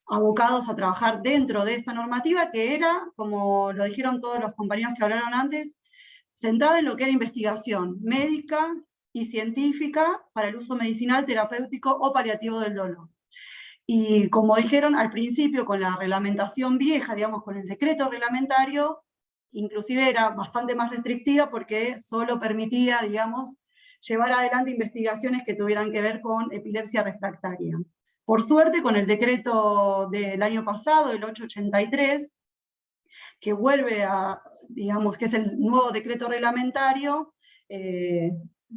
abocados a trabajar dentro de esta normativa, que era, como lo dijeron todos los compañeros que hablaron antes, centrada en lo que era investigación médica y científica para el uso medicinal, terapéutico o paliativo del dolor. Y como dijeron al principio, con la reglamentación vieja, digamos, con el decreto reglamentario, inclusive era bastante más restrictiva porque solo permitía, digamos, llevar adelante investigaciones que tuvieran que ver con epilepsia refractaria. Por suerte, con el decreto del año pasado, el 883, que vuelve a, digamos, que es el nuevo decreto reglamentario,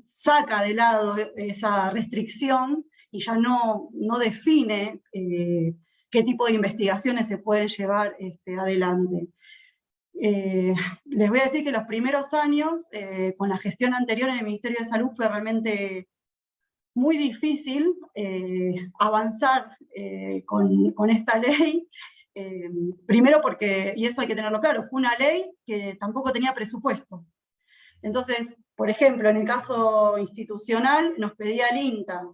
saca de lado esa restricción y ya no define qué tipo de investigaciones se pueden llevar adelante. Les voy a decir que los primeros años, con la gestión anterior en el Ministerio de Salud, fue realmente muy difícil avanzar con esta ley. Primero porque, y eso hay que tenerlo claro, fue una ley que tampoco tenía presupuesto. Entonces, por ejemplo, en el caso institucional, nos pedía el INTA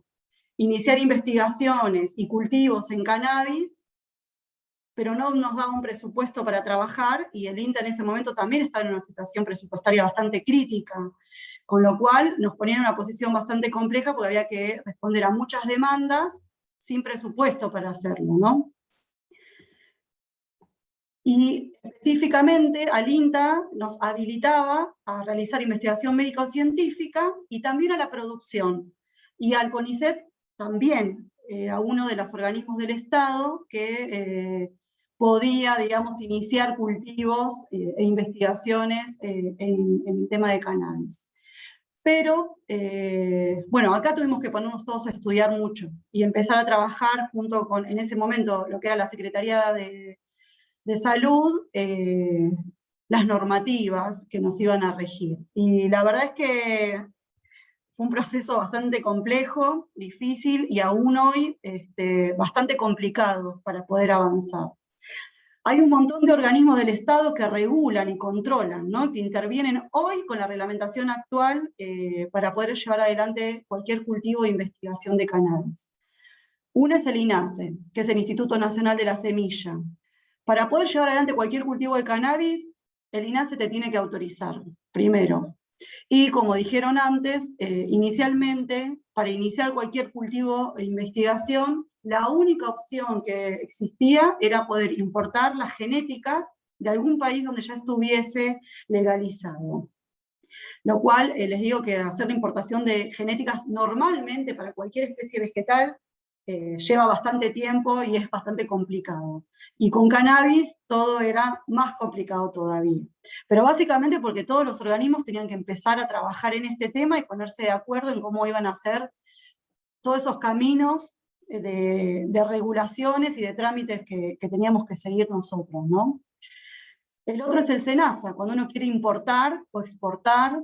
iniciar investigaciones y cultivos en cannabis, pero no nos daba un presupuesto para trabajar, y el INTA en ese momento también estaba en una situación presupuestaria bastante crítica, con lo cual nos ponía en una posición bastante compleja porque había que responder a muchas demandas sin presupuesto para hacerlo, ¿no? Y específicamente al INTA nos habilitaba a realizar investigación médico-científica y también a la producción, y al CONICET también, a uno de los organismos del Estado que podía, digamos, iniciar cultivos e investigaciones en el tema de cannabis. Pero, bueno, acá tuvimos que ponernos todos a estudiar mucho y empezar a trabajar junto con, en ese momento, lo que era la Secretaría de Salud, las normativas que nos iban a regir. Y la verdad es que fue un proceso bastante complejo, difícil, y aún hoy bastante complicado para poder avanzar. Hay un montón de organismos del Estado que regulan y controlan, ¿no? Que intervienen hoy con la reglamentación actual para poder llevar adelante cualquier cultivo de investigación de cannabis. Uno es el INASE, que es el Instituto Nacional de la Semilla. Para poder llevar adelante cualquier cultivo de cannabis, el INASE te tiene que autorizar, primero. Y como dijeron antes, inicialmente, para iniciar cualquier cultivo e investigación, la única opción que existía era poder importar las genéticas de algún país donde ya estuviese legalizado. Lo cual, les digo que hacer la importación de genéticas normalmente para cualquier especie vegetal lleva bastante tiempo y es bastante complicado. Y con cannabis todo era más complicado todavía. Pero básicamente porque todos los organismos tenían que empezar a trabajar en este tema y ponerse de acuerdo en cómo iban a hacer todos esos caminos de regulaciones y de trámites que teníamos que seguir nosotros, ¿no? El otro es el SENASA, cuando uno quiere importar o exportar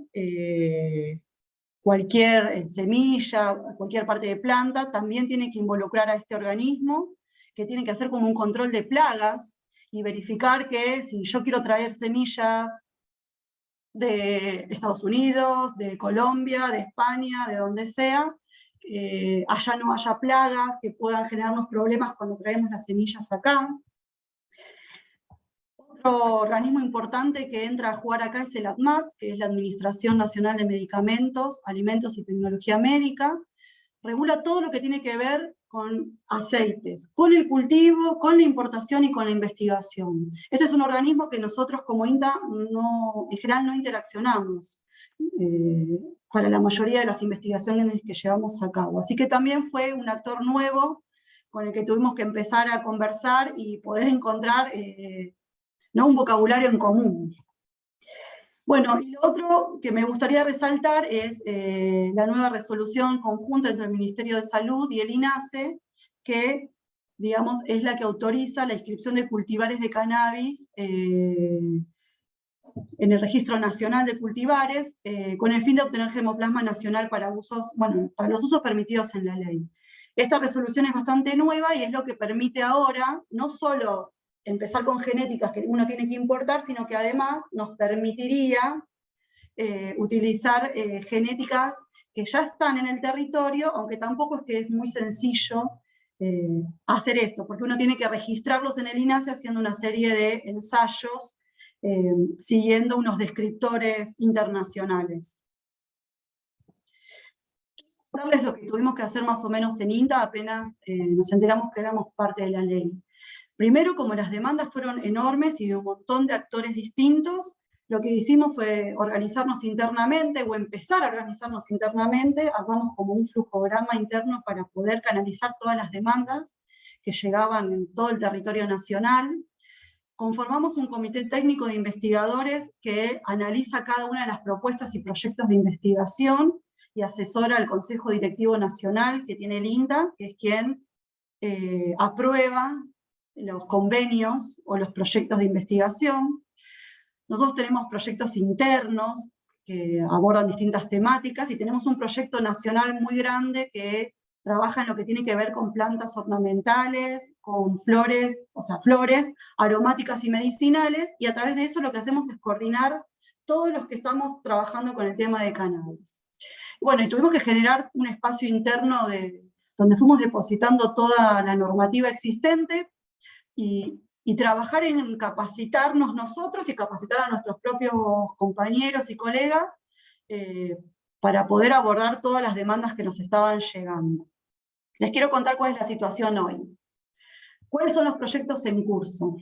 cualquier semilla, cualquier parte de planta, también tiene que involucrar a este organismo, que tiene que hacer como un control de plagas y verificar que si yo quiero traer semillas de Estados Unidos, de Colombia, de España, de donde sea, allá no haya plagas que puedan generarnos problemas cuando traemos las semillas acá. Otro organismo importante que entra a jugar acá es el ADMAT, que es la Administración Nacional de Medicamentos, Alimentos y Tecnología Médica. Regula todo lo que tiene que ver con aceites, con el cultivo, con la importación y con la investigación. Este es un organismo que nosotros como INTA en general no interaccionamos para la mayoría de las investigaciones que llevamos a cabo. Así que también fue un actor nuevo con el que tuvimos que empezar a conversar y poder encontrar un vocabulario en común. Bueno, y lo otro que me gustaría resaltar es la nueva resolución conjunta entre el Ministerio de Salud y el INASE, que, digamos, es la que autoriza la inscripción de cultivares de cannabis en el Registro Nacional de Cultivares, con el fin de obtener germoplasma nacional para los usos permitidos en la ley. Esta resolución es bastante nueva y es lo que permite ahora, no solo empezar con genéticas que uno tiene que importar, sino que además nos permitiría utilizar genéticas que ya están en el territorio, aunque tampoco es que es muy sencillo hacer esto, porque uno tiene que registrarlos en el INASE haciendo una serie de ensayos, siguiendo unos descriptores internacionales. Es lo que tuvimos que hacer más o menos en INTA apenas nos enteramos que éramos parte de la ley. Primero, como las demandas fueron enormes y de un montón de actores distintos, lo que hicimos fue organizarnos internamente, o empezar a organizarnos internamente, armamos como un flujograma interno para poder canalizar todas las demandas que llegaban en todo el territorio nacional. Conformamos un comité técnico de investigadores que analiza cada una de las propuestas y proyectos de investigación y asesora al Consejo Directivo Nacional que tiene el INTA, que es quien aprueba los convenios o los proyectos de investigación. Nosotros tenemos proyectos internos que abordan distintas temáticas y tenemos un proyecto nacional muy grande que trabaja en lo que tiene que ver con plantas ornamentales, con flores, flores aromáticas y medicinales, y a través de eso lo que hacemos es coordinar todos los que estamos trabajando con el tema de cannabis. Bueno, y tuvimos que generar un espacio interno donde fuimos depositando toda la normativa existente, y trabajar en capacitarnos nosotros y capacitar a nuestros propios compañeros y colegas para poder abordar todas las demandas que nos estaban llegando. Les quiero contar cuál es la situación hoy. ¿Cuáles son los proyectos en curso?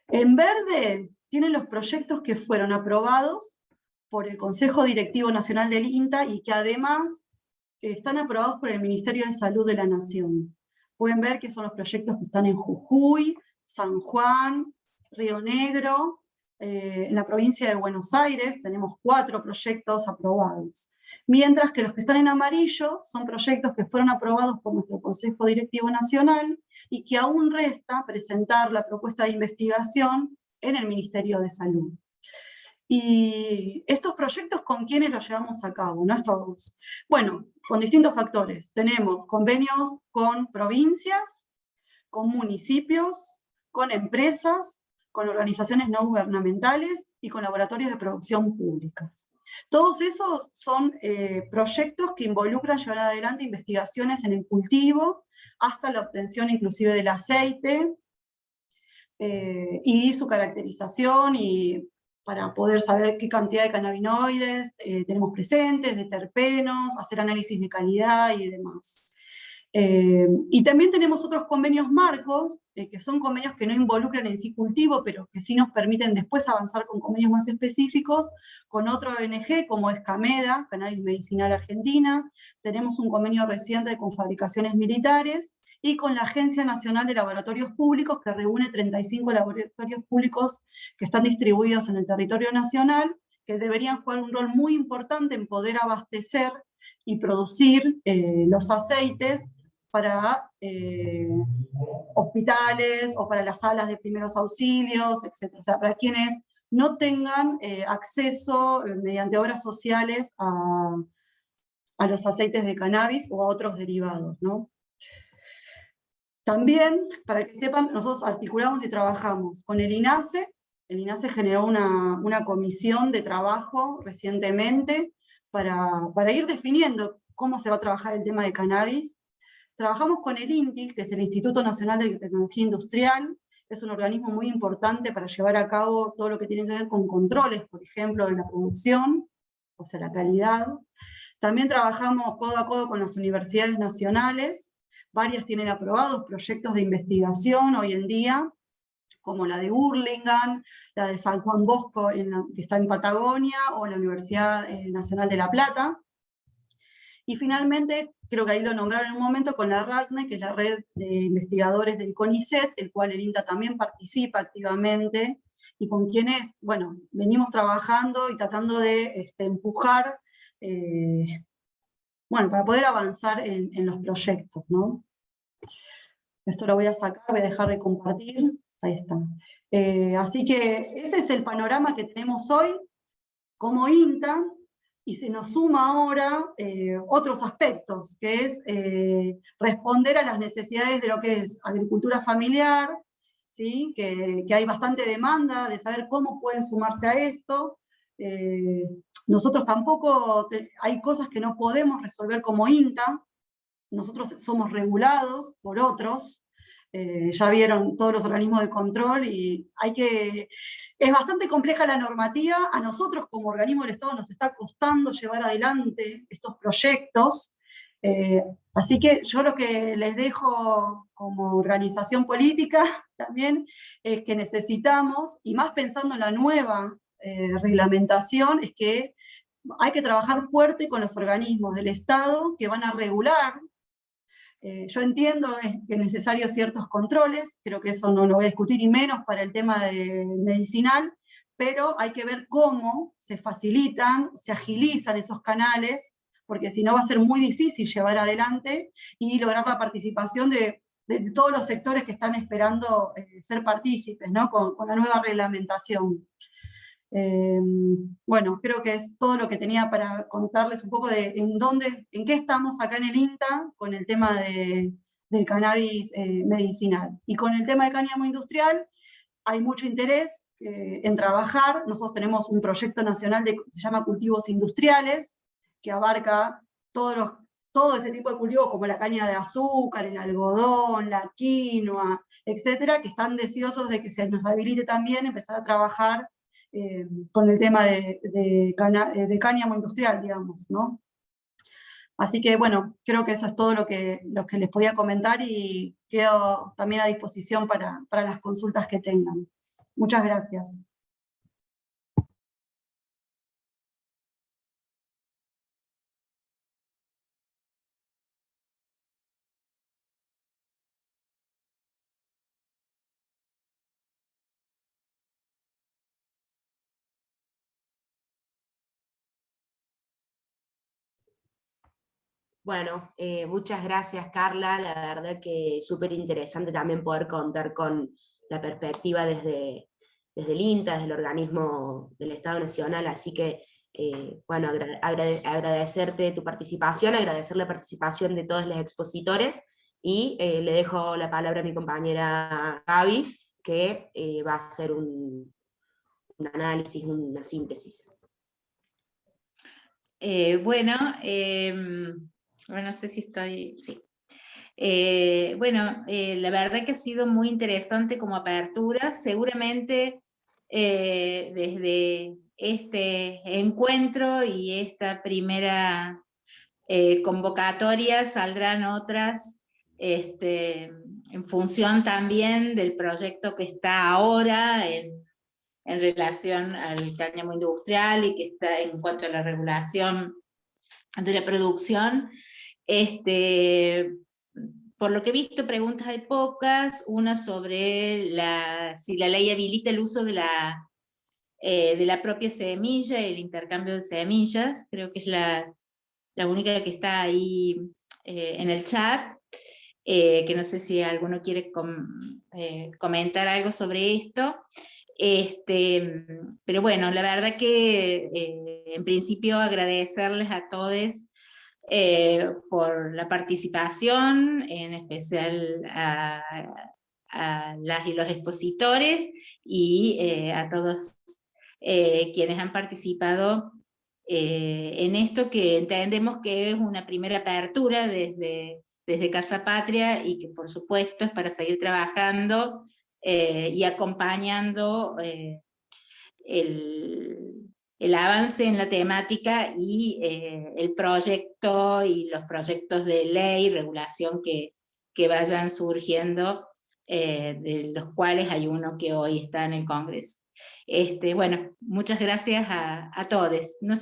En verde tienen los proyectos que fueron aprobados por el Consejo Directivo Nacional del INTA y que además están aprobados por el Ministerio de Salud de la Nación. Pueden ver que son los proyectos que están en Jujuy, San Juan, Río Negro, en la provincia de Buenos Aires tenemos 4 proyectos aprobados. Mientras que los que están en amarillo son proyectos que fueron aprobados por nuestro Consejo Directivo Nacional y que aún resta presentar la propuesta de investigación en el Ministerio de Salud. Y estos proyectos, ¿con quiénes los llevamos a cabo? No es todos. Bueno, con distintos actores. Tenemos convenios con provincias, con municipios, con empresas, con organizaciones no gubernamentales y con laboratorios de producción públicas. Todos esos son proyectos que involucran llevar adelante investigaciones en el cultivo, hasta la obtención inclusive del aceite, y su caracterización, y para poder saber qué cantidad de cannabinoides tenemos presentes, de terpenos, hacer análisis de calidad y demás. Y también tenemos otros convenios marcos, que son convenios que no involucran en sí cultivo, pero que sí nos permiten después avanzar con convenios más específicos, con otra ONG como es CAMEDA, Cannabis Medicinal Argentina. Tenemos un convenio reciente con fabricaciones militares, y con la Agencia Nacional de Laboratorios Públicos, que reúne 35 laboratorios públicos que están distribuidos en el territorio nacional, que deberían jugar un rol muy importante en poder abastecer y producir los aceites para hospitales o para las salas de primeros auxilios, etc. O sea, para quienes no tengan acceso mediante obras sociales a los aceites de cannabis o a otros derivados, ¿no? También, para que sepan, nosotros articulamos y trabajamos con el INASE el INASE generó una comisión de trabajo recientemente para ir definiendo cómo se va a trabajar el tema de cannabis. Trabajamos con el INTI, que es el Instituto Nacional de Tecnología Industrial. Es un organismo muy importante para llevar a cabo todo lo que tiene que ver con controles, por ejemplo, de la producción, o sea, la calidad. También trabajamos codo a codo con las universidades nacionales. Varias tienen aprobados proyectos de investigación hoy en día, como la de Hurlingham, la de San Juan Bosco, que está en Patagonia, o la Universidad Nacional de La Plata. Y finalmente, creo que ahí lo nombraron en un momento, con la RACNE, que es la red de investigadores del CONICET, el cual el INTA también participa activamente, y con quienes, bueno, venimos trabajando y tratando de empujar, bueno, para poder avanzar en los proyectos, ¿no? Esto lo voy a sacar, voy a dejar de compartir, ahí está. Así que ese es el panorama que tenemos hoy como INTA, y se nos suma ahora otros aspectos, que es responder a las necesidades de lo que es agricultura familiar, ¿sí? Que hay bastante demanda de saber cómo pueden sumarse a esto. Nosotros tampoco, hay cosas que no podemos resolver como INTA, nosotros somos regulados por otros, ya vieron todos los organismos de control, y es bastante compleja la normativa. A nosotros como organismo del Estado nos está costando llevar adelante estos proyectos, así que yo lo que les dejo como organización política también es que necesitamos, y más pensando en la nueva reglamentación, es que hay que trabajar fuerte con los organismos del Estado que van a regular. Yo entiendo que es necesario ciertos controles, creo que eso no lo voy a discutir, y menos para el tema de medicinal, pero hay que ver cómo se facilitan, se agilizan esos canales, porque si no va a ser muy difícil llevar adelante y lograr la participación de todos los sectores que están esperando ser partícipes, ¿no? con la nueva reglamentación. Bueno, creo que es todo lo que tenía para contarles un poco de en qué estamos acá en el INTA con el tema del cannabis medicinal. Y con el tema de cáñamo industrial hay mucho interés en trabajar. Nosotros tenemos un proyecto nacional que se llama Cultivos Industriales, que abarca todo ese tipo de cultivos, como la caña de azúcar, el algodón, la quinoa, etcétera, que están deseosos de que se nos habilite también empezar a trabajar con el tema de cáñamo industrial, digamos, ¿no? Así que, bueno, creo que eso es todo lo que les podía comentar, y quedo también a disposición para las consultas que tengan. Muchas gracias. Bueno, muchas gracias, Carla. La verdad que súper interesante también poder contar con la perspectiva desde el INTA, desde el organismo del Estado Nacional. Así que, bueno, agradecerte tu participación, agradecer la participación de todos los expositores, y le dejo la palabra a mi compañera Gaby, que va a hacer un análisis, una síntesis. Bueno, no sé si estoy... Sí. Bueno, la verdad que ha sido muy interesante como apertura. Seguramente desde este encuentro y esta primera convocatoria saldrán otras en función también del proyecto que está ahora en relación al cáñamo industrial, y que está en cuanto a la regulación de la producción. Por lo que he visto, preguntas hay pocas, una sobre si la ley habilita el uso de la propia semilla, el intercambio de semillas. Creo que es la única que está ahí en el chat, que no sé si alguno quiere comentar algo sobre esto. Pero bueno, la verdad que en principio agradecerles a todos por la participación, en especial a las y los expositores y a todos quienes han participado en esto, que entendemos que es una primera apertura desde Casa Patria, y que por supuesto es para seguir trabajando y acompañando el avance en la temática y el proyecto y los proyectos de ley y regulación que vayan surgiendo, de los cuales hay uno que hoy está en el Congreso. Bueno, muchas gracias a todos. No sé